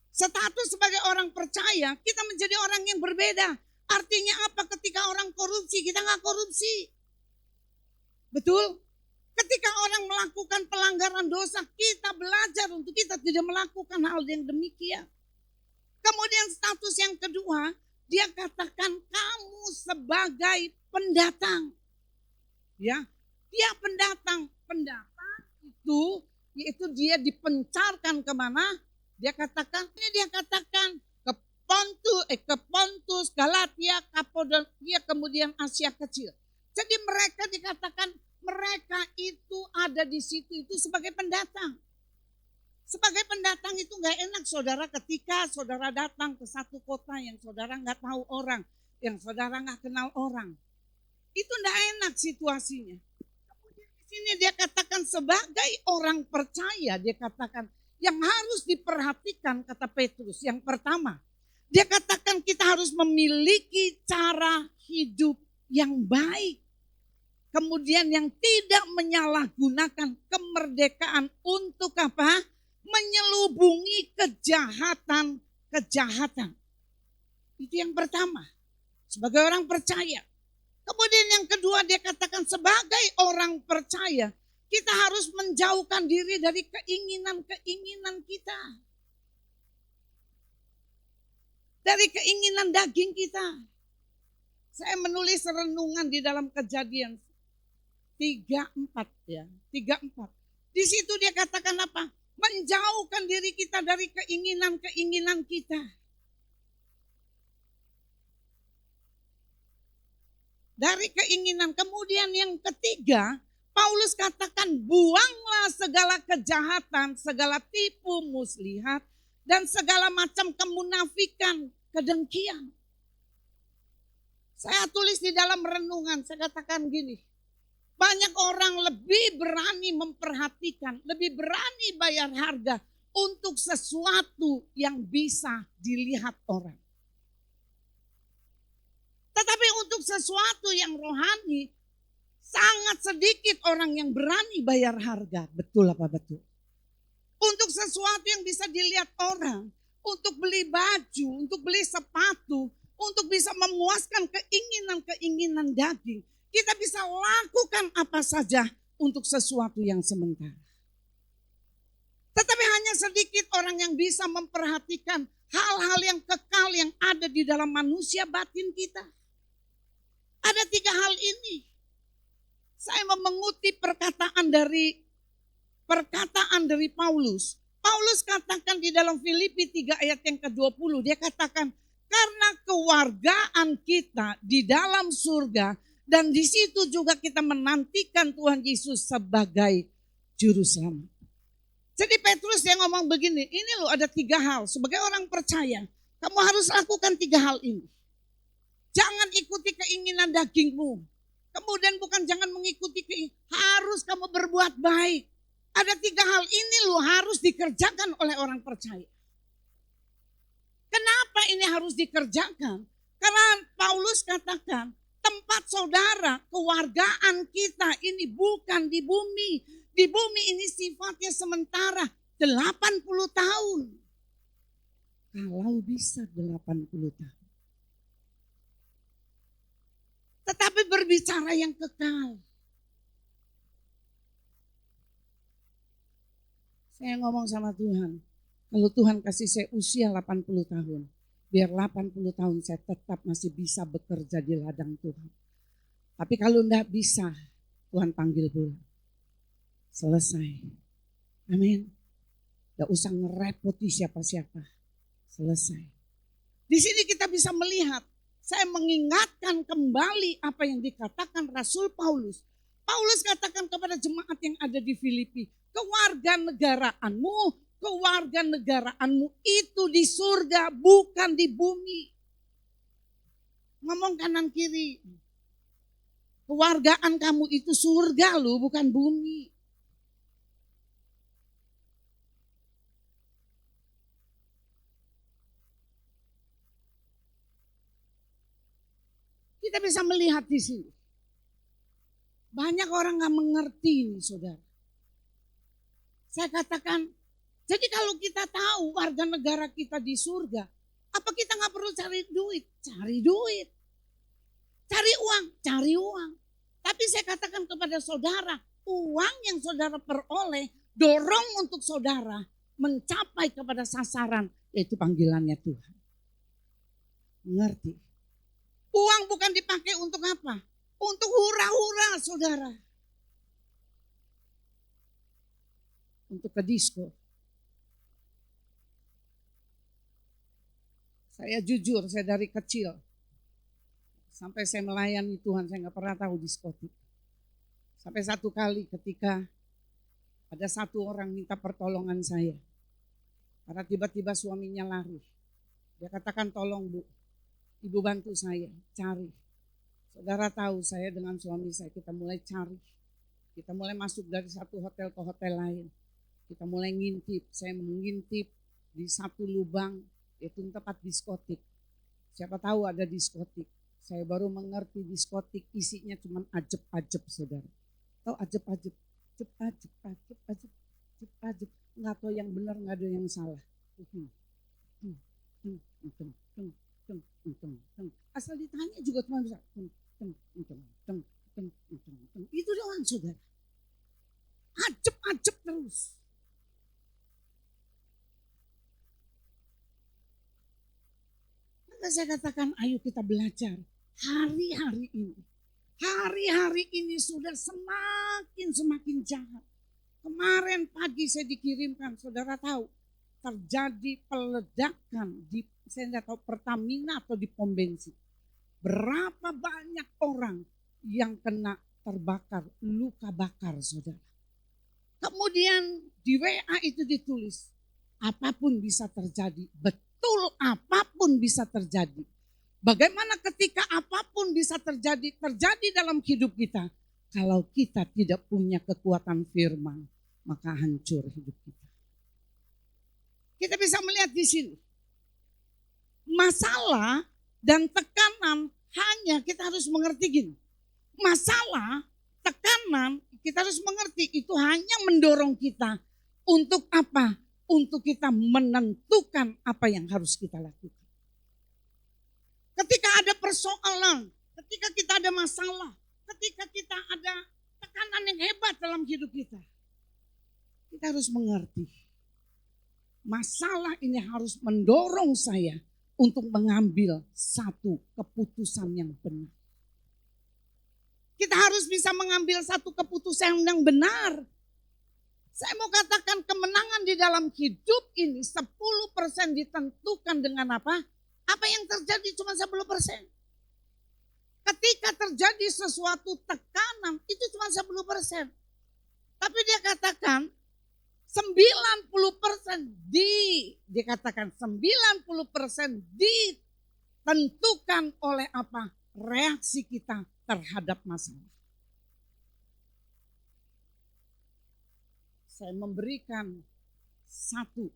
Status sebagai orang percaya, kita menjadi orang yang berbeda. Artinya apa? Ketika orang korupsi, kita nggak korupsi. Betul? Ketika orang melakukan pelanggaran dosa, kita belajar untuk kita tidak melakukan hal yang demikian. Kemudian status yang kedua, dia katakan kamu sebagai pendatang. Ya, dia pendatang. Pendatang itu yaitu dia dipencarkan kemana? Dia katakan ke Pontus, Galatia, Kapadokia, kemudian Asia Kecil. Jadi mereka dikatakan mereka itu ada di situ itu sebagai pendatang. Sebagai pendatang itu gak enak saudara ketika saudara datang ke satu kota yang saudara gak tahu orang, yang saudara gak kenal orang. Itu gak enak situasinya. Kemudian di sini dia katakan sebagai orang percaya, dia katakan yang harus diperhatikan kata Petrus. Yang pertama, dia katakan kita harus memiliki cara hidup yang baik. Kemudian yang tidak menyalahgunakan kemerdekaan untuk apa? Menyelubungi kejahatan. Itu yang pertama. Sebagai orang percaya. Kemudian yang kedua dia katakan sebagai orang percaya. Kita harus menjauhkan diri dari keinginan-keinginan kita. Dari keinginan daging kita. Saya menulis renungan di dalam Kejadian 3:4 ya. 3:4. Di situ dia katakan apa? Menjauhkan diri kita dari keinginan-keinginan kita. Dari keinginan. Kemudian yang ketiga, Paulus katakan buanglah segala kejahatan, segala tipu muslihat, dan segala macam kemunafikan, kedengkian. Saya tulis di dalam renungan, saya katakan gini. Banyak orang lebih berani memperhatikan, lebih berani bayar harga untuk sesuatu yang bisa dilihat orang. Tetapi untuk sesuatu yang rohani, sangat sedikit orang yang berani bayar harga. Betul apa betul? Untuk sesuatu yang bisa dilihat orang, untuk beli baju, untuk beli sepatu, untuk bisa memuaskan keinginan-keinginan daging. Kita bisa lakukan apa saja untuk sesuatu yang sementara. Tetapi hanya sedikit orang yang bisa memperhatikan hal-hal yang kekal yang ada di dalam manusia batin kita. Ada 3 hal ini. Saya mau mengutip perkataan dari Paulus. Paulus katakan di dalam Filipi 3 ayat yang ke-20. Dia katakan karena kewargaan kita di dalam surga. Dan di situ juga kita menantikan Tuhan Yesus sebagai juru selamat. Jadi Petrus yang ngomong begini, ini loh ada 3 hal. Sebagai orang percaya, kamu harus lakukan 3 hal ini. Jangan ikuti keinginan dagingmu. Kemudian jangan mengikuti harus kamu berbuat baik. Ada 3 hal ini loh harus dikerjakan oleh orang percaya. Kenapa ini harus dikerjakan? Karena Paulus katakan, tempat saudara, kewargaan kita ini bukan di bumi. Di bumi ini sifatnya sementara 80 tahun. Kalau bisa 80 tahun. Tetapi berbicara yang kekal. Saya ngomong sama Tuhan. Kalau Tuhan kasih saya usia 80 tahun. Biar 80 tahun saya tetap masih bisa bekerja di ladang Tuhan. Tapi kalau enggak bisa, Tuhan panggil pulang. Selesai. Amin. Enggak usah ngerepoti siapa-siapa. Selesai. Di sini kita bisa melihat, saya mengingatkan kembali apa yang dikatakan Rasul Paulus. Paulus katakan kepada jemaat yang ada di Filipi, kewarganegaraanmu kewarganegaraanmu itu di surga, bukan di bumi. Ngomong kanan kiri. Kewargaan kamu itu surga loh, bukan bumi. Kita bisa melihat di sini. Banyak orang gak mengerti ini, saudara. Saya katakan, jadi kalau kita tahu warga negara kita di surga, apa kita gak perlu cari duit? Cari duit. Cari uang, cari uang. Tapi saya katakan kepada saudara, uang yang saudara peroleh, dorong untuk saudara mencapai kepada sasaran, yaitu panggilannya Tuhan. Mengerti? Uang bukan dipakai untuk apa? Untuk hura-hura, saudara. Untuk ke disko. Saya jujur, saya dari kecil. Sampai saya melayani Tuhan, saya gak pernah tahu diskotik. Sampai satu kali ketika ada satu orang minta pertolongan saya. Karena tiba-tiba suaminya lari. Dia katakan, tolong Bu, Ibu bantu saya cari. Saudara tahu saya dengan suami saya, kita mulai cari. Kita mulai masuk dari satu hotel ke hotel lain. Kita mulai ngintip, saya mengintip di satu lubang, yaitu tempat diskotik. Siapa tahu ada diskotik. Saya baru mengerti diskotik isinya cuma ajeb-ajeb, saudara. Tahu ajeb-ajeb, ajeb-ajeb. Nggak tahu yang benar, nggak ada yang salah. Asal ditanya juga cuma bisa. Itu doang, saudara. Ajeb-ajeb terus. Maka saya katakan, ayo kita belajar. Hari-hari ini sudah semakin jahat. Kemarin pagi saya dikirimkan, saudara tahu, terjadi peledakan di, saya tidak tahu Pertamina atau di pom bensin. Berapa banyak orang yang kena terbakar, luka bakar, saudara. Kemudian di WA itu ditulis, apapun bisa terjadi, betul apapun bisa terjadi. Bagaimana ketika apapun bisa terjadi dalam hidup kita. Kalau kita tidak punya kekuatan firman, maka hancur hidup kita. Kita bisa melihat di sini. Masalah dan tekanan hanya kita harus mengerti gini. Masalah, tekanan, kita harus mengerti itu hanya mendorong kita untuk apa? Untuk kita menentukan apa yang harus kita lakukan. Ketika ada persoalan, ketika kita ada masalah, ketika kita ada tekanan yang hebat dalam hidup kita, kita harus mengerti. Masalah ini harus mendorong saya untuk mengambil satu keputusan yang benar. Kita harus bisa mengambil satu keputusan yang benar. Saya mau katakan kemenangan di dalam hidup ini 10% ditentukan dengan apa? Apa yang terjadi cuma 10%. Ketika terjadi sesuatu tekanan itu cuma 10%. Tapi dia katakan 90% dikatakan 90% ditentukan oleh apa? Reaksi kita terhadap masalah. Saya memberikan satu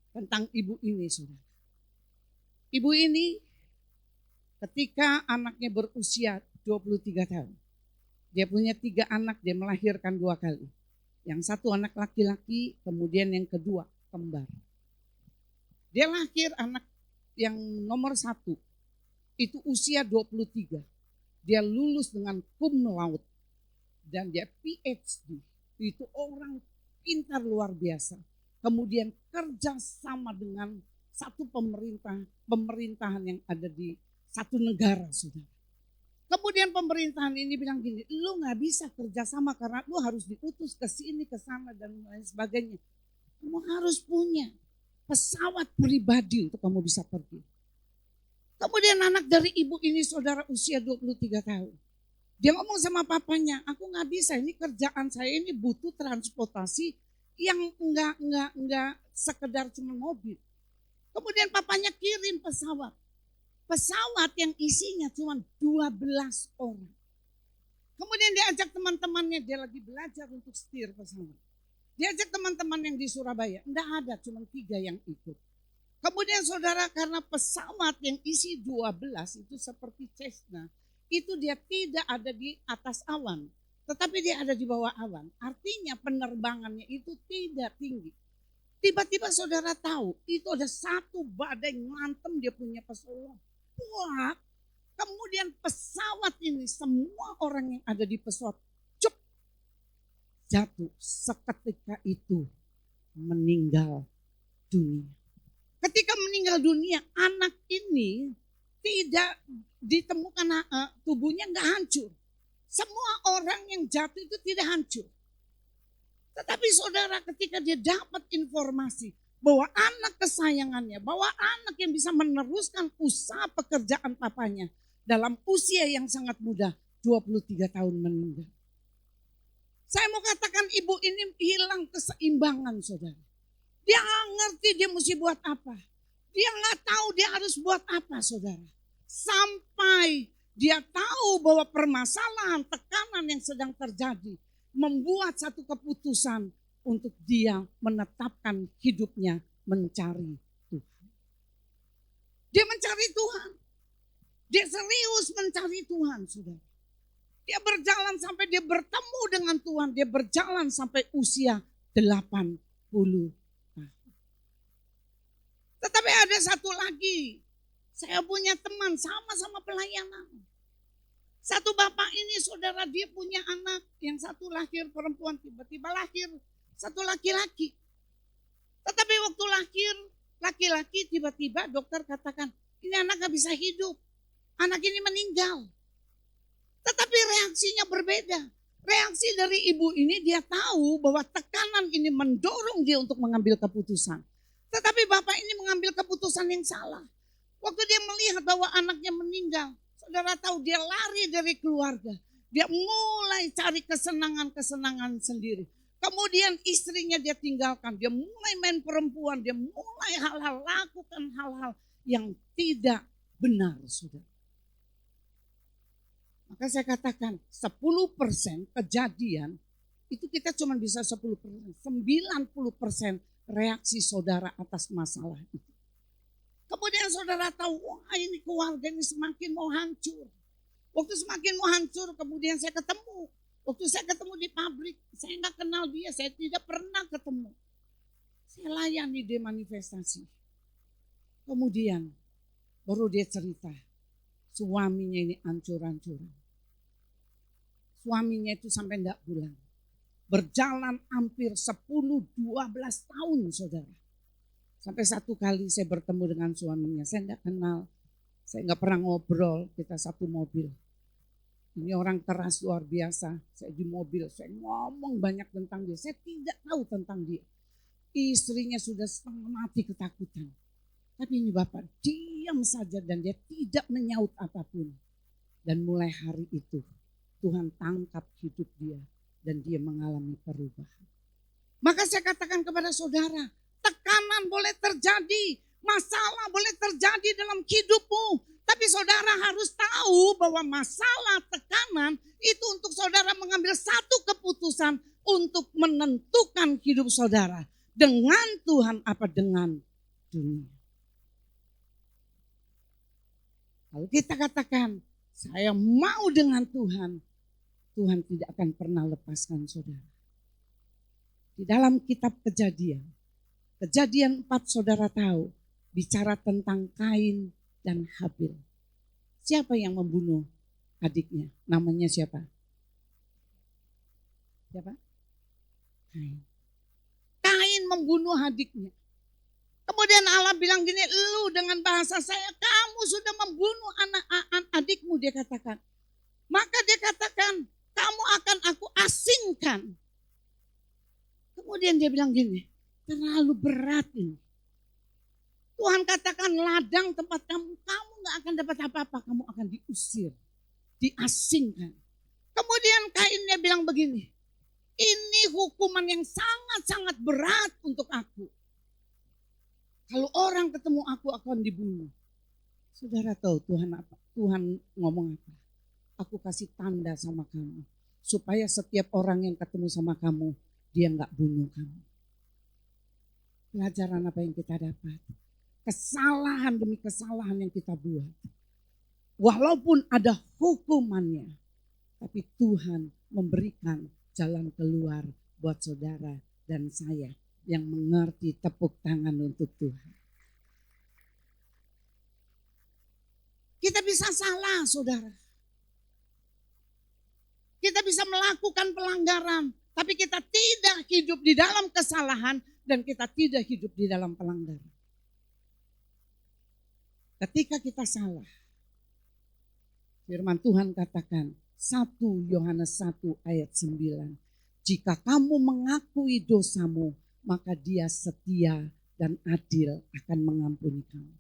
tentang ibu ini, saudara. Ibu ini ketika anaknya berusia 23 tahun. Dia punya 3 anak, dia melahirkan 2 kali. Yang satu anak laki-laki, kemudian yang kedua kembar. Dia lahir anak yang nomor 1, itu usia 23. Dia lulus dengan cum laude dan dia PhD. Itu orang pintar luar biasa. Kemudian kerja sama dengan satu pemerintahan yang ada di satu negara, saudara. Kemudian pemerintahan ini bilang gini, lu gak bisa kerja sama karena lu harus diutus ke sini, ke sana dan lain sebagainya. Kamu harus punya pesawat pribadi untuk kamu bisa pergi. Kemudian anak dari ibu ini, saudara, usia 23 tahun. Dia ngomong sama papanya, aku nggak bisa, ini kerjaan saya ini butuh transportasi yang enggak sekedar cuma mobil. Kemudian papanya kirim pesawat. Pesawat yang isinya cuma 12 orang. Kemudian dia ajak teman-temannya, dia lagi belajar untuk setir pesawat. Dia ajak teman-teman yang di Surabaya, enggak ada, cuma 3 yang ikut. Kemudian saudara, karena pesawat yang isi 12 itu seperti Cessna, itu dia tidak ada di atas awan, tetapi dia ada di bawah awan. Artinya penerbangannya itu tidak tinggi. Tiba-tiba saudara tahu, itu ada satu badai ngantem dia punya pesawat. Wah, kemudian pesawat ini semua orang yang ada di pesawat cuk, jatuh seketika itu meninggal dunia. Ketika meninggal dunia, anak ini tidak ditemukan tubuhnya nggak hancur. Semua orang yang jatuh itu tidak hancur. Tetapi saudara, ketika dia dapat informasi bahwa anak kesayangannya, bahwa anak yang bisa meneruskan usaha pekerjaan papanya dalam usia yang sangat muda, 23 tahun meninggal. Saya mau katakan ibu ini hilang keseimbangan saudara. Dia nggak ngerti dia mesti buat apa. Dia nggak tahu dia harus buat apa saudara. Sampai dia tahu bahwa permasalahan, tekanan yang sedang terjadi membuat satu keputusan untuk dia menetapkan hidupnya mencari Tuhan. Dia mencari Tuhan. Dia serius mencari Tuhan saudara. Dia berjalan sampai dia bertemu dengan Tuhan. Dia berjalan sampai usia 80 tahun. Tetapi ada satu lagi. Saya punya teman sama-sama pelayanan. Satu bapak ini saudara, dia punya anak. Yang satu lahir perempuan, tiba-tiba lahir satu laki-laki. Tetapi waktu lahir laki-laki, tiba-tiba dokter katakan, ini anak gak bisa hidup. Anak ini meninggal. Tetapi reaksinya berbeda. Reaksi dari ibu ini, dia tahu bahwa tekanan ini mendorong dia untuk mengambil keputusan. Tetapi bapak ini mengambil keputusan yang salah. Waktu dia melihat bahwa anaknya meninggal, saudara tahu dia lari dari keluarga. Dia mulai cari kesenangan-kesenangan sendiri. Kemudian istrinya dia tinggalkan. Dia mulai main perempuan. Dia mulai lakukan hal-hal yang tidak benar, saudara. Maka saya katakan 10% kejadian itu kita cuma bisa 10%. 90% reaksi saudara atas masalah itu. Kemudian saudara tahu, wah ini keluarga ini semakin mau hancur. Waktu semakin mau hancur, kemudian saya ketemu. Waktu saya ketemu di pabrik, saya nggak kenal dia, saya tidak pernah ketemu. Saya layani dia manifestasi. Kemudian baru dia cerita, suaminya ini hancur-hancuran. Suaminya itu sampai enggak pulang. Berjalan hampir 10-12 tahun saudara. Sampai satu kali saya bertemu dengan suaminya, saya enggak kenal. Saya enggak pernah ngobrol, kita satu mobil. Ini orang keras luar biasa, saya di mobil, saya ngomong banyak tentang dia. Saya tidak tahu tentang dia. Istrinya sudah setengah mati ketakutan. Tapi ini bapak diam saja dan dia tidak menyaut apapun. Dan mulai hari itu Tuhan tangkap hidup dia dan dia mengalami perubahan. Maka saya katakan kepada saudara, tekanan boleh terjadi, masalah boleh terjadi dalam hidupmu. Tapi saudara harus tahu bahwa masalah tekanan itu untuk saudara mengambil satu keputusan untuk menentukan hidup saudara. Dengan Tuhan apa dengan dunia. Kalau kita katakan saya mau dengan Tuhan, Tuhan tidak akan pernah lepaskan saudara. Di dalam kitab Kejadian 4 saudara tahu bicara tentang Kain dan Habil. Siapa yang membunuh adiknya? Namanya siapa? Siapa? Kain. Kain membunuh adiknya. Kemudian Allah bilang gini, lu dengan bahasa saya, kamu sudah membunuh anak adikmu, dia katakan. Maka dia katakan, kamu akan aku asingkan. Kemudian dia bilang gini, terlalu berat ini. Tuhan katakan ladang tempat kamu gak akan dapat apa-apa, kamu akan diusir, diasingkan. Kemudian Kainnya bilang begini, ini hukuman yang sangat-sangat berat untuk aku. Kalau orang ketemu aku akan dibunuh. Saudara tahu Tuhan apa? Tuhan ngomong apa? Aku kasih tanda sama kamu. Supaya setiap orang yang ketemu sama kamu, dia nggak bunuh kamu. Pelajaran apa yang kita dapat? Kesalahan demi kesalahan yang kita buat. Walaupun ada hukumannya, tapi Tuhan memberikan jalan keluar buat saudara dan saya yang mengerti tepuk tangan untuk Tuhan. Kita bisa salah, saudara. Kita bisa melakukan pelanggaran, tapi kita tidak hidup di dalam kesalahan dan kita tidak hidup di dalam pelanggaran. Ketika kita salah, firman Tuhan katakan 1 Yohanes 1 ayat 9. Jika kamu mengakui dosamu, maka Dia setia dan adil akan mengampuni kamu.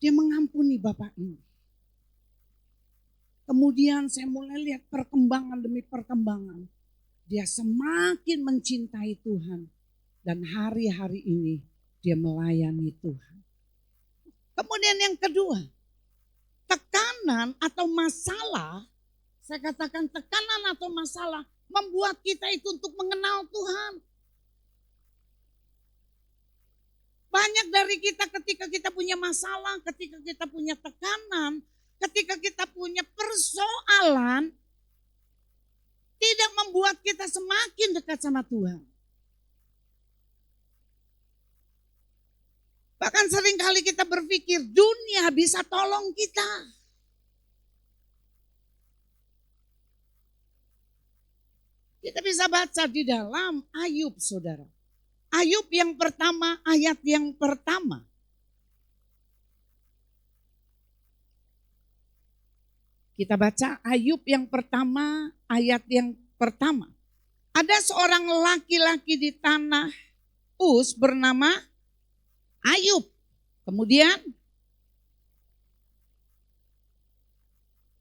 Dia mengampuni Bapak ini. Kemudian saya mulai lihat perkembangan demi perkembangan. Dia semakin mencintai Tuhan. Dan hari-hari ini dia melayani Tuhan. Kemudian yang kedua, tekanan atau masalah. Saya katakan tekanan atau masalah membuat kita itu untuk mengenal Tuhan. Banyak dari kita ketika kita punya masalah, ketika kita punya tekanan, ketika kita punya persoalan, tidak membuat kita semakin dekat sama Tuhan. Bahkan seringkali kita berpikir dunia bisa tolong kita. Kita bisa baca di dalam Ayub, saudara. Ayub yang pertama, ayat yang pertama. Kita baca Ayub yang pertama, ayat yang pertama. Ada seorang laki-laki di tanah Uz bernama Ayub. Kemudian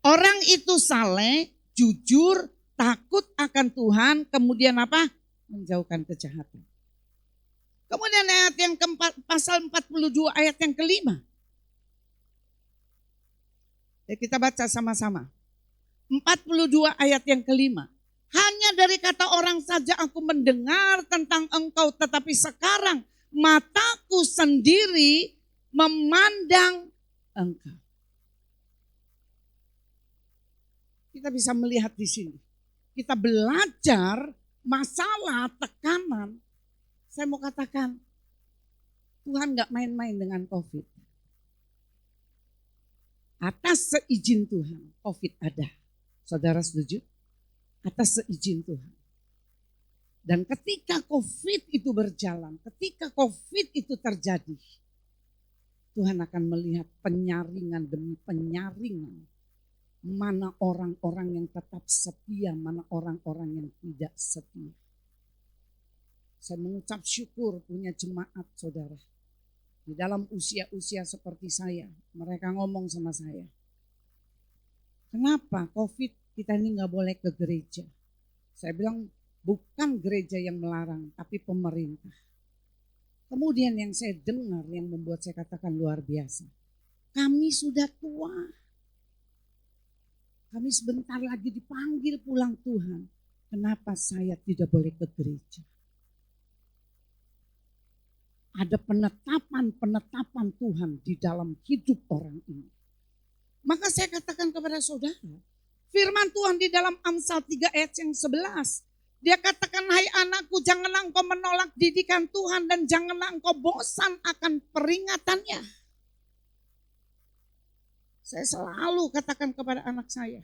orang itu saleh, jujur, takut akan Tuhan. Kemudian apa? Menjauhkan kejahatan. Kemudian ayat yang keempat, pasal 42 ayat yang kelima. Ya, kita baca sama-sama. 42 ayat yang kelima. Hanya dari kata orang saja aku mendengar tentang engkau, tetapi sekarang mataku sendiri memandang engkau. Kita bisa melihat di sini. Kita belajar masalah tekanan. Saya mau katakan, Tuhan gak main-main dengan COVID. Atas seizin Tuhan, COVID ada. Saudara setuju? Atas seizin Tuhan. Dan ketika COVID itu berjalan, ketika COVID itu terjadi, Tuhan akan melihat penyaringan demi penyaringan. Mana orang-orang yang tetap setia, mana orang-orang yang tidak setia. Saya mengucap syukur punya jemaat saudara. Di dalam usia-usia seperti saya, mereka ngomong sama saya. Kenapa COVID kita ini gak boleh ke gereja? Saya bilang bukan gereja yang melarang, tapi pemerintah. Kemudian yang saya dengar yang membuat saya katakan luar biasa. Kami sudah tua. Kami sebentar lagi dipanggil pulang Tuhan. Kenapa saya tidak boleh ke gereja? Ada penetapan Tuhan di dalam hidup orang ini. Maka saya katakan kepada saudara, firman Tuhan di dalam Amsal 3 ayat yang 11. Dia katakan, hai anakku, janganlah engkau menolak didikan Tuhan dan janganlah engkau bosan akan peringatannya. Saya selalu katakan kepada anak saya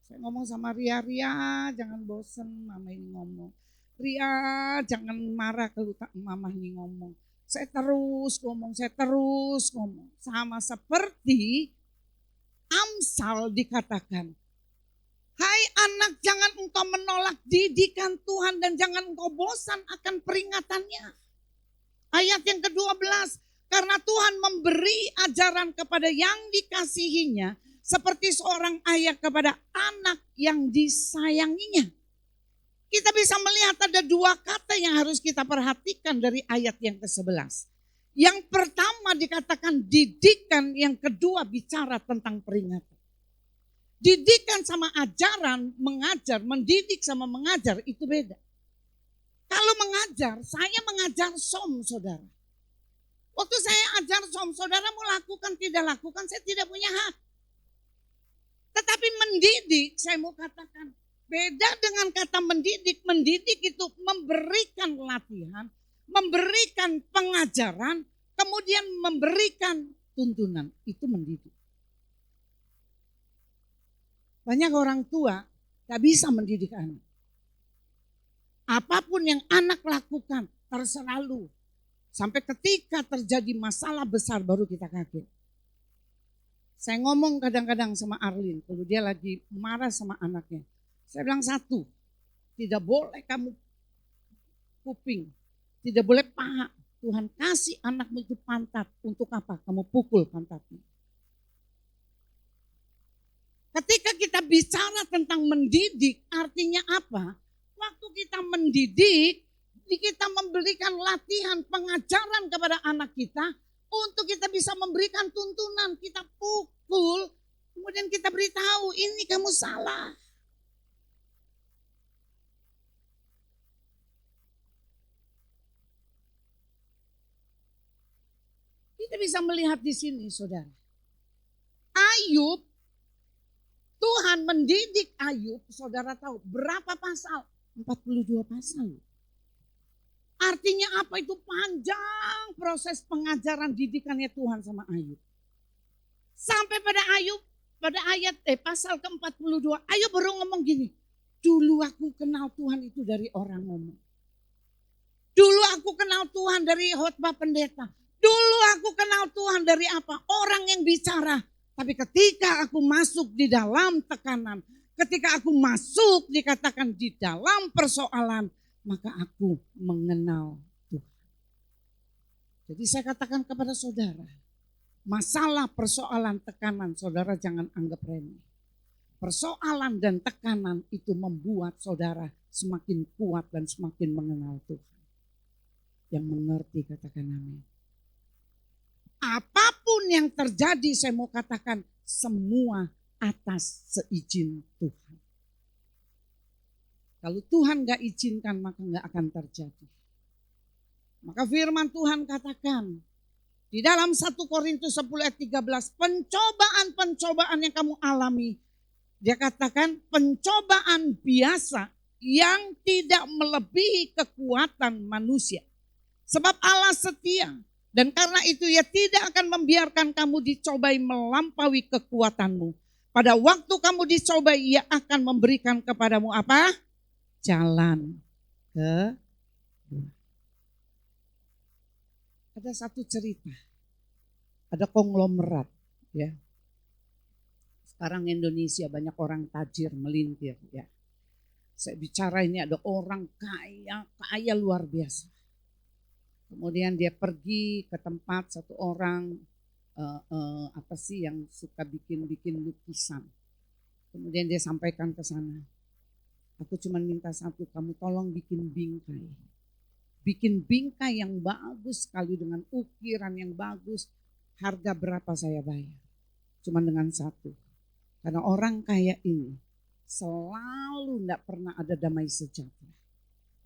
ngomong sama Ria, jangan bosan mama ini ngomong. Ria, jangan marah kalau mama ini ngomong. Saya terus ngomong. Sama seperti Amsal dikatakan. Hai anak, jangan engkau menolak didikan Tuhan dan jangan engkau bosan akan peringatannya. Ayat yang ke-12, karena Tuhan memberi ajaran kepada yang dikasihinya seperti seorang ayah kepada anak yang disayanginya. Kita bisa melihat ada dua kata yang harus kita perhatikan dari ayat yang ke-11. Yang pertama dikatakan didikan, yang kedua bicara tentang peringatan. Didikan sama ajaran, mengajar, mendidik sama mengajar itu beda. Kalau mengajar, saya mengajar saudara. Waktu saya ajar saudara mau lakukan tidak lakukan, saya tidak punya hak. Tetapi mendidik, saya mau katakan, beda dengan kata mendidik. Mendidik itu memberikan latihan, memberikan pengajaran, kemudian memberikan tuntunan. Itu mendidik. Banyak orang tua gak bisa mendidik anak. Apapun yang anak lakukan, terserah lu. Sampai ketika terjadi masalah besar baru kita kaget. Saya ngomong kadang-kadang sama Arlin, kalau dia lagi marah sama anaknya. Saya bilang satu, tidak boleh kamu kuping, tidak boleh paha. Tuhan kasih anakmu itu pantat, untuk apa? Kamu pukul pantatnya. Ketika kita bicara tentang mendidik, artinya apa? Waktu kita mendidik, kita memberikan latihan pengajaran kepada anak kita, untuk kita bisa memberikan tuntunan, kita pukul, kemudian kita beritahu, ini kamu salah. Kita bisa melihat di sini, saudara. Ayub, Tuhan mendidik Ayub, saudara tahu berapa pasal? 42 pasal. Artinya apa? Itu panjang proses pengajaran didikannya Tuhan sama Ayub. Sampai pada Ayub, pada ayat pasal ke-42, Ayub baru ngomong gini, dulu aku kenal Tuhan itu dari orang ngomong. Dulu aku kenal Tuhan dari khotbah pendeta. Dulu aku kenal Tuhan dari apa? Orang yang bicara. Tapi ketika aku masuk di dalam tekanan, ketika aku masuk dikatakan di dalam persoalan, maka aku mengenal Tuhan. Jadi saya katakan kepada saudara, masalah persoalan tekanan saudara jangan anggap remeh. Persoalan dan tekanan itu membuat saudara semakin kuat dan semakin mengenal Tuhan. Yang mengerti katakan amin. Apapun yang terjadi saya mau katakan semua atas seizin Tuhan. Kalau Tuhan gak izinkan maka gak akan terjadi. Maka firman Tuhan katakan di dalam 1 Korintus 10 ayat 13, pencobaan-pencobaan yang kamu alami, dia katakan pencobaan biasa yang tidak melebihi kekuatan manusia. Sebab Allah setia dan karena itu ia tidak akan membiarkan kamu dicobai melampaui kekuatanmu. Pada waktu kamu dicobai ia akan memberikan kepadamu apa? Jalan ke dua. Ada satu cerita, ada konglomerat ya. Sekarang Indonesia banyak orang tajir melintir ya. Saya bicara ini ada orang kaya luar biasa. Kemudian dia pergi ke tempat satu orang apa sih yang suka bikin lukisan. Kemudian dia sampaikan ke sana. Aku cuma minta satu, kamu tolong bikin bingkai. Bikin bingkai yang bagus sekali dengan ukiran yang bagus. Harga berapa saya bayar? Cuma dengan satu. Karena orang kaya ini selalu gak pernah ada damai sejahtera.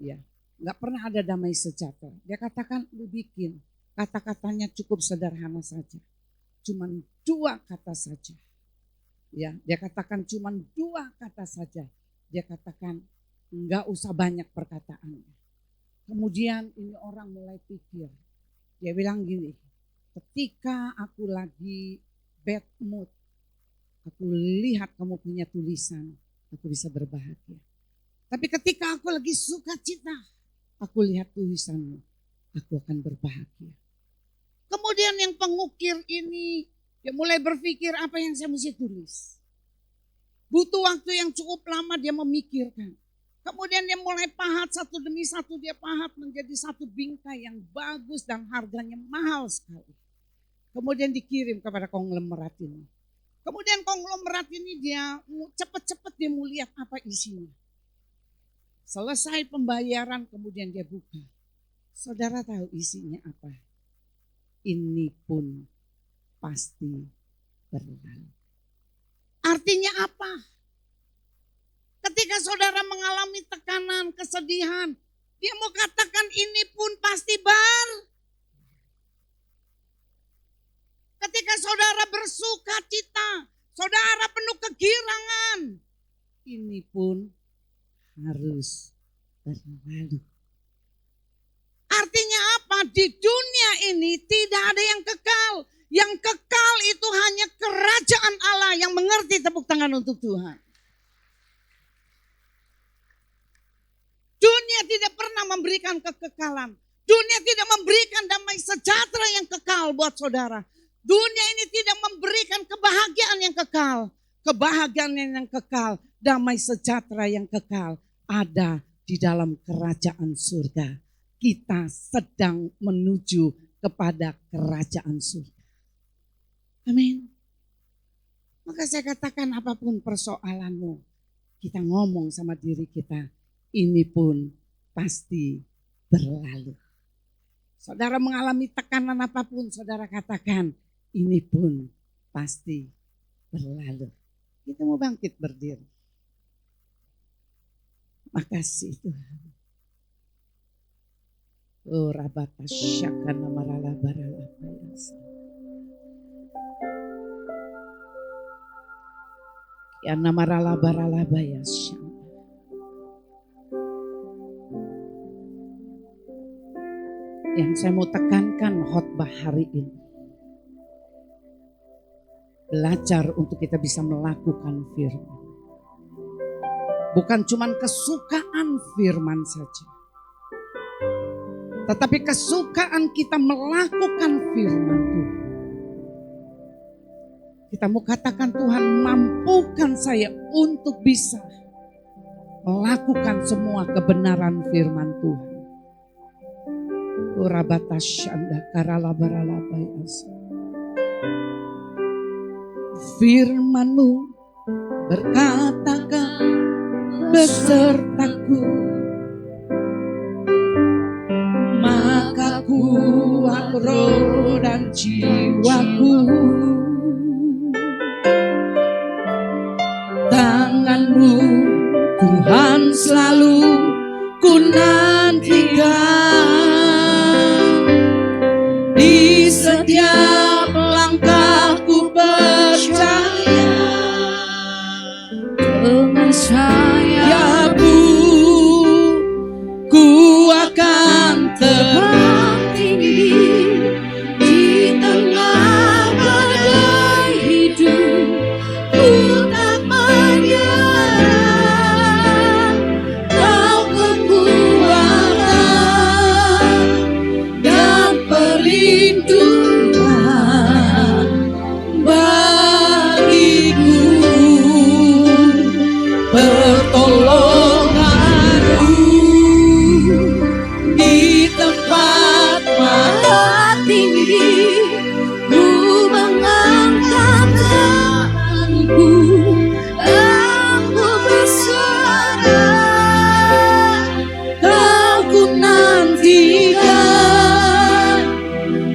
Ya, gak pernah ada damai sejahtera. Dia katakan lu bikin. Kata-katanya cukup sederhana saja. Cuma 2 kata saja. Ya, dia katakan cuma 2 kata saja. Dia katakan enggak usah banyak perkataannya. Kemudian ini orang mulai pikir. Dia bilang gini, ketika aku lagi bad mood, aku lihat kamu punya tulisan, aku bisa berbahagia. Tapi ketika aku lagi sukacita, aku lihat tulisanmu, aku akan berbahagia. Kemudian yang pengukir ini, dia mulai berpikir apa yang saya mesti tulis. Butuh waktu yang cukup lama dia memikirkan. Kemudian dia mulai pahat satu demi satu, dia pahat menjadi satu bingkai yang bagus dan harganya mahal sekali. Kemudian dikirim kepada konglomerat ini. Kemudian konglomerat ini dia cepat-cepat dia mau lihat apa isinya. Selesai pembayaran kemudian dia buka. Saudara tahu isinya apa? Ini pun pasti berlalu. Artinya apa? Ketika saudara mengalami tekanan, kesedihan, dia mau katakan ini pun pasti Ketika saudara bersuka cita, saudara penuh kegirangan, ini pun harus berlalu. Artinya apa? Di dunia ini tidak ada yang kekal. Yang kekal itu hanya kerajaan Allah. Yang mengerti, tepuk tangan untuk Tuhan. Dunia tidak pernah memberikan kekekalan. Dunia tidak memberikan damai sejahtera yang kekal buat saudara. Dunia ini tidak memberikan kebahagiaan yang kekal. Kebahagiaan yang kekal, damai sejahtera yang kekal ada di dalam kerajaan surga. Kita sedang menuju kepada kerajaan surga. Amin. Maka saya katakan apapun persoalanmu, kita ngomong sama diri kita, ini pun pasti berlalu. Saudara mengalami tekanan apapun, saudara katakan, ini pun pasti berlalu. Kita mau bangkit berdiri. Makasih Tuhan. Oh rabata syakana marala barala bayasa. Ya namarala barala bayasa. Yang saya mau tekankan khotbah hari ini. Belajar untuk kita bisa melakukan firman. Bukan cuma kesukaan firman saja. Tetapi kesukaan kita melakukan firman Tuhan. Kita mau katakan Tuhan mampukan saya untuk bisa melakukan semua kebenaran firman Tuhan. Urabata syanda karala barala bayasa. Firman-Mu berkatakan besertaku, maka kuat roh dan jiwaku. Tangan-Mu Tuhan selalu ku nantikan, di setiap langkahku percaya dengan sayamu ku akan terbang tinggi di tengah badai hidup. Ku tak menyerah, Kau kekuatan dan perlindungan bagiku, pertolonganku di tempat maha tinggi. Ku mengangkat tanganku, aku berserah, Kau ku nantikan,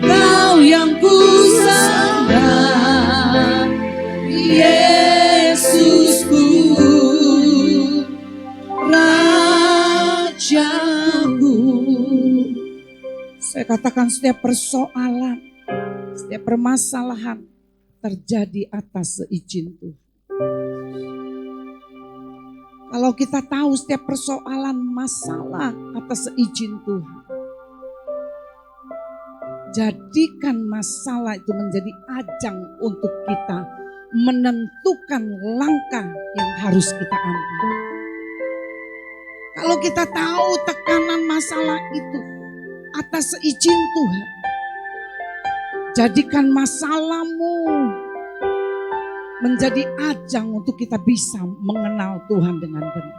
Kau yang ku sembah, Yesusku, Rajaku. Saya katakan setiap persoalan, setiap permasalahan terjadi atas seizin Tuhan. Kalau kita tahu setiap persoalan masalah atas seizin Tuhan, jadikan masalah itu menjadi ajang untuk kita menentukan langkah yang harus kita ambil. Kalau kita tahu tekanan masalah itu atas seizin Tuhan, jadikan masalahmu menjadi ajang untuk kita bisa mengenal Tuhan dengan benar.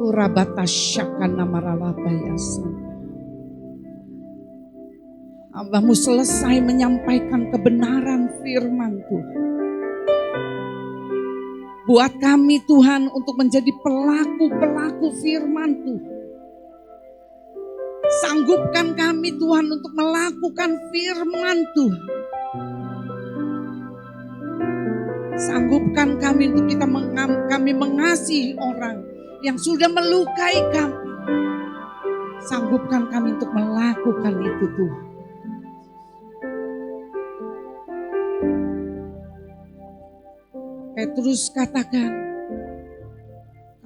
Urabata syakana marala bayasa. Hamba-Mu selesai menyampaikan kebenaran firman Tuhan. Buat kami Tuhan untuk menjadi pelaku-pelaku firman Tuhan. Sanggupkan kami Tuhan untuk melakukan firman Tuhan. Sanggupkan kami untuk kami mengasihi orang yang sudah melukai kami. Sanggupkan kami untuk melakukan itu Tuhan. Petrus katakan,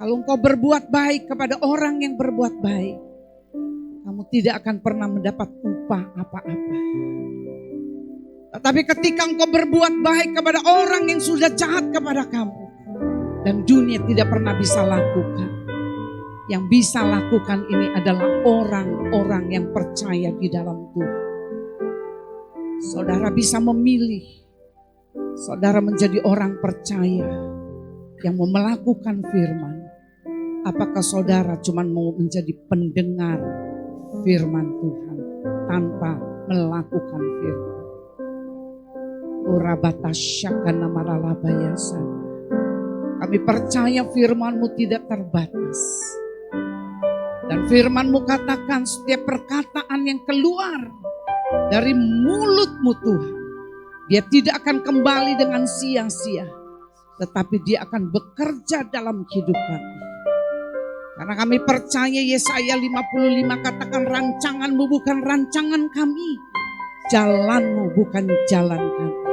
kalau engkau berbuat baik kepada orang yang berbuat baik, kamu tidak akan pernah mendapat upah apa-apa. Tetapi ketika engkau berbuat baik kepada orang yang sudah jahat kepada kamu, dan dunia tidak pernah bisa lakukan, yang bisa lakukan ini adalah orang-orang yang percaya di dalam Tuhan. Saudara bisa memilih. Saudara menjadi orang percaya yang mau melakukan firman. Apakah saudara cuma mau menjadi pendengar firman Tuhan tanpa melakukan firman? Kami percaya firman-Mu tidak terbatas. Dan firman-Mu katakan setiap perkataan yang keluar dari mulut-Mu Tuhan, dia tidak akan kembali dengan sia-sia, tetapi dia akan bekerja dalam hidup kami. Karena kami percaya Yesaya 55 katakan rancangan-Mu bukan rancangan kami, jalan-Mu bukan jalan kami.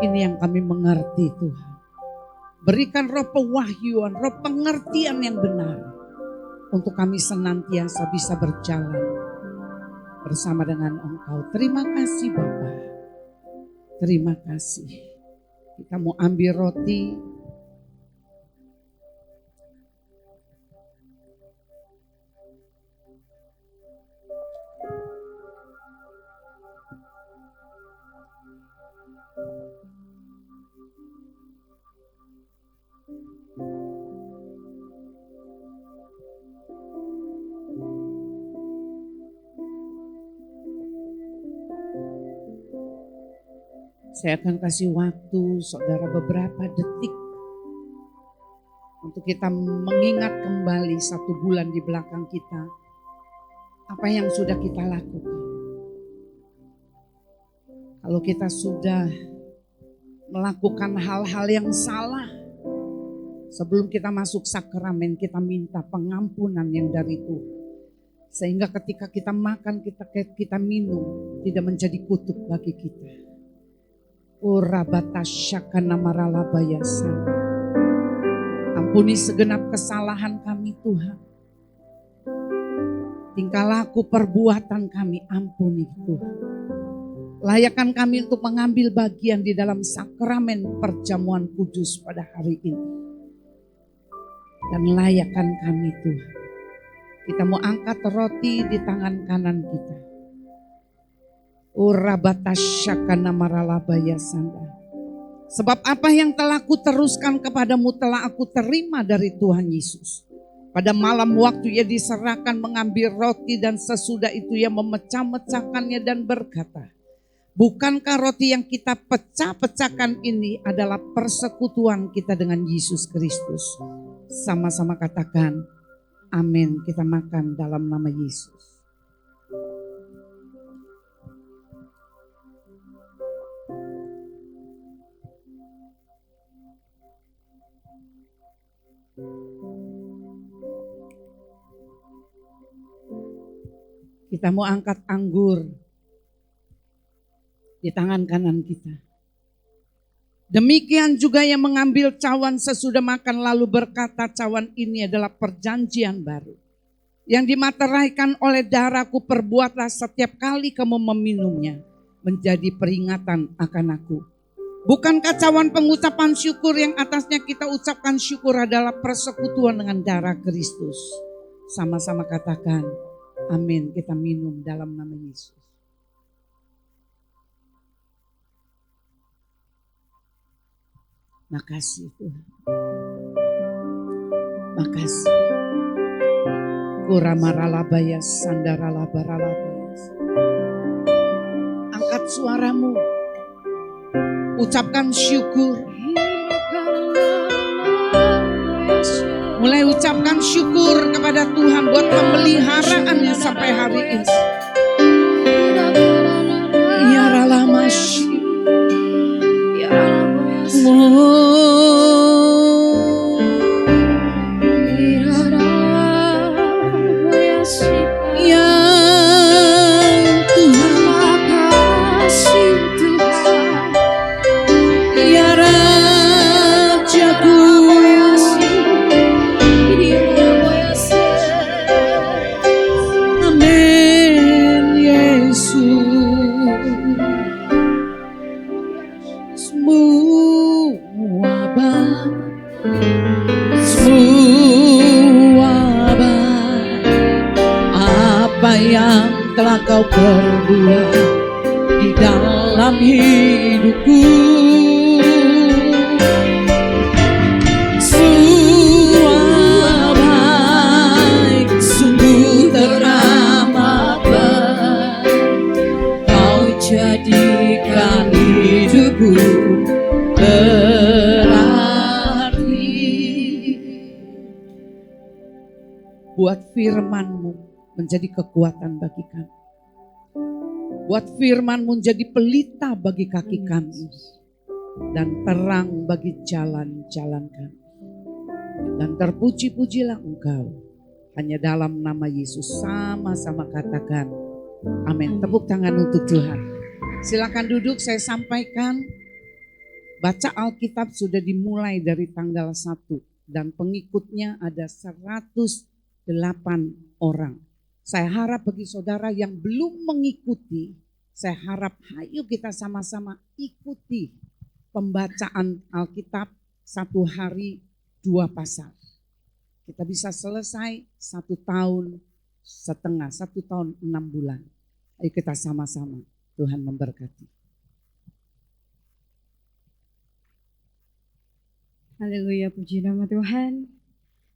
Ini yang kami mengerti Tuhan. Berikan roh pewahyuan, roh pengertian yang benar untuk kami senantiasa bisa berjalan bersama dengan Engkau. Terima kasih Bapa. Terima kasih. Kita mau ambil roti. Saya akan kasih waktu saudara beberapa detik untuk kita mengingat kembali 1 bulan di belakang kita. Apa yang sudah kita lakukan. Kalau kita sudah melakukan hal-hal yang salah, sebelum kita masuk sakramen kita minta pengampunan yang dari Tuhan. Sehingga ketika kita makan, kita minum, tidak menjadi kutuk bagi kita. Ampuni segenap kesalahan kami Tuhan. Tingkah laku perbuatan kami ampuni Tuhan. Layakkan kami untuk mengambil bagian di dalam sakramen perjamuan kudus pada hari ini. Dan layakkan kami Tuhan. Kita mau angkat roti di tangan kanan kita. Sebab apa yang telah kuteruskan kepadamu telah aku terima dari Tuhan Yesus. Pada malam waktu ia diserahkan mengambil roti dan sesudah itu ia memecah-mecahkannya dan berkata, bukankah roti yang kita pecah-pecahkan ini adalah persekutuan kita dengan Yesus Kristus? Sama-sama katakan, amin. Kita makan dalam nama Yesus. Kita mau angkat anggur di tangan kanan kita. Demikian juga yang mengambil cawan sesudah makan lalu berkata, cawan ini adalah perjanjian baru. Yang dimateraikan oleh darahku, perbuatlah setiap kali kamu meminumnya menjadi peringatan akan aku. Bukankah cawan pengucapan syukur yang atasnya kita ucapkan syukur adalah persekutuan dengan darah Kristus? Sama-sama katakan, amin. Kita minum dalam nama Yesus. Makasih Tuhan. Makasih. Kuramaralabaya sandaralabaralabayas. suaramu. Ucapkan syukur. Mulai ucapkan syukur kepada Tuhan buat pemeliharaannya sampai hari ini. Ya Ralamashi. Telah kau perbuat di dalam hidupku, sungguh baik, sungguh teramat baik, kau jadikan hidupku berarti. Buat firman-Mu menjadi kekuatan bagi kami. Buat firman-Mu menjadi pelita bagi kaki kami. Dan terang bagi jalan-jalan kami. Dan terpuji-pujilah Engkau. Hanya dalam nama Yesus sama-sama katakan amin. Tepuk tangan untuk Tuhan. Silakan duduk, saya sampaikan. Baca Alkitab sudah dimulai dari tanggal 1. Dan pengikutnya ada 108 orang. Saya harap bagi saudara yang belum mengikuti, saya harap ayo kita sama-sama ikuti pembacaan Alkitab 1 hari 2 pasal. Kita bisa selesai 1 tahun setengah, 1 tahun 6 bulan. Ayo kita sama-sama, Tuhan memberkati. Haleluya, puji nama Tuhan.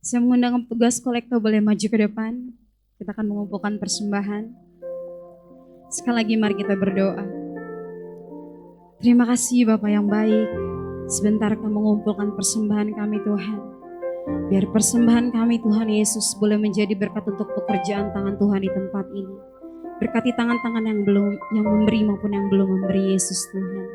Saya mengundang petugas kolektor boleh maju ke depan. Kita akan mengumpulkan persembahan. Sekali lagi mari kita berdoa. Terima kasih Bapak yang baik. Sebentar kami mengumpulkan persembahan kami Tuhan. Biar persembahan kami Tuhan Yesus boleh menjadi berkat untuk pekerjaan tangan Tuhan di tempat ini. Berkati tangan-tangan yang memberi maupun yang belum memberi Yesus Tuhan.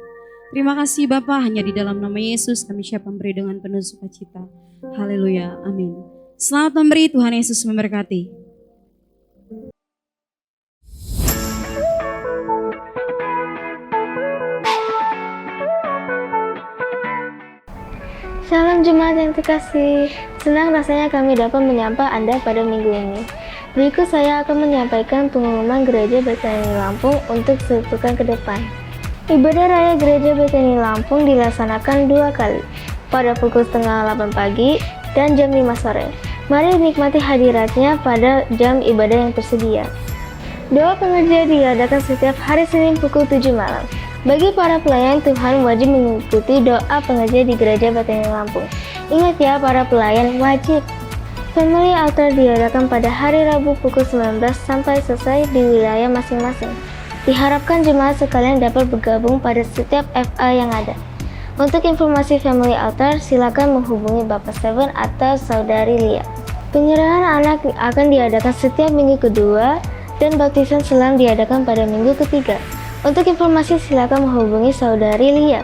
Terima kasih Bapak, hanya di dalam nama Yesus kami siap memberi dengan penuh sukacita. Haleluya, amin. Selamat memberi, Tuhan Yesus memberkati. Shalom Jemaat yang terkasih, senang rasanya kami dapat menyapa Anda pada minggu ini. Berikut saya akan menyampaikan pengumuman Gereja Betani Lampung untuk sepekan ke depan. Ibadah Raya Gereja Betani Lampung dilaksanakan 2 kali, pada pukul setengah 8 pagi dan jam 5 sore. Mari nikmati hadiratnya pada jam ibadah yang tersedia. Doa pengerja diadakan setiap hari Senin pukul 7 malam. Bagi para pelayan, Tuhan wajib mengikuti doa pengerja di Gereja Betani Lampung. Ingat ya para pelayan, wajib. Family Altar diadakan pada hari Rabu pukul 19 sampai selesai di wilayah masing-masing. Diharapkan jemaat sekalian dapat bergabung pada setiap FA yang ada. Untuk informasi Family Altar, silakan menghubungi Bapak Steven atau Saudari Lia. Penyerahan anak akan diadakan setiap minggu kedua dan baptisan selam diadakan pada minggu ketiga. Untuk informasi silakan menghubungi Saudari Lia.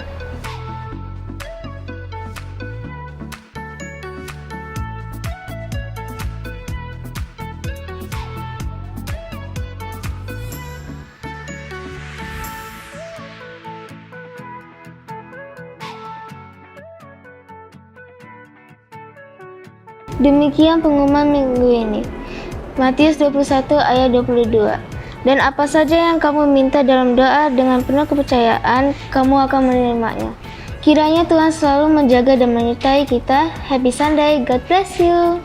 Demikian pengumuman minggu ini. Matius 21 ayat 22. Dan apa saja yang kamu minta dalam doa dengan penuh kepercayaan, kamu akan menerimanya. Kiranya Tuhan selalu menjaga dan menyertai kita. Happy Sunday, God bless you.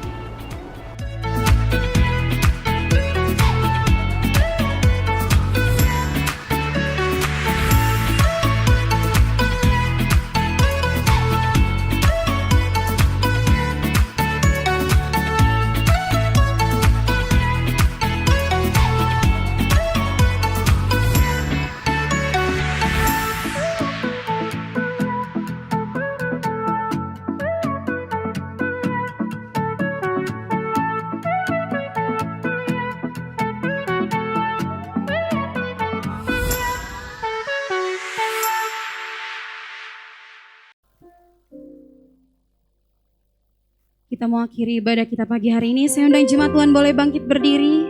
kita mau akhiri ibadah kita pagi hari ini. Saya undang jemaat Tuhan boleh bangkit berdiri.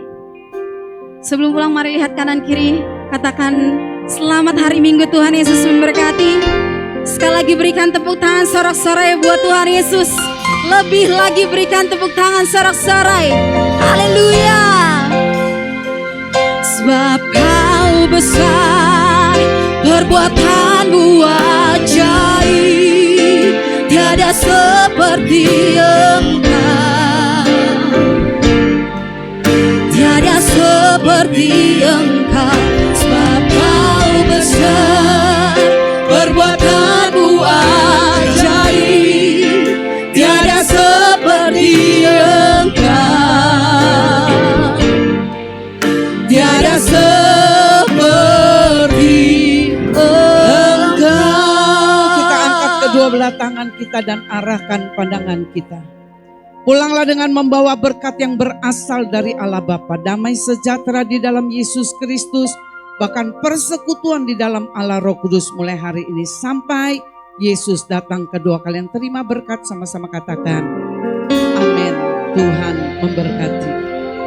Sebelum pulang mari lihat kanan kiri. Katakan selamat hari Minggu, Tuhan Yesus memberkati. Sekali lagi berikan tepuk tangan sorak-sorai buat Tuhan Yesus. Lebih lagi berikan tepuk tangan sorak-sorai. Haleluya. Sebab kau besar, perbuatanmu ajaib, tiada seperti Engkau, tiada seperti Engkau. Sebab kau besar, perbuatanmu ajaib, tiada seperti Engkau, tiada seperti Engkau. Kita angkat kedua belah tangan kita dan arahkan pandangan kita. Pulanglah dengan membawa berkat yang berasal dari Allah Bapa, damai sejahtera di dalam Yesus Kristus, bahkan persekutuan di dalam Allah Roh Kudus mulai hari ini sampai Yesus datang kedua kali. Yang terima berkat sama-sama katakan amin. Tuhan memberkati.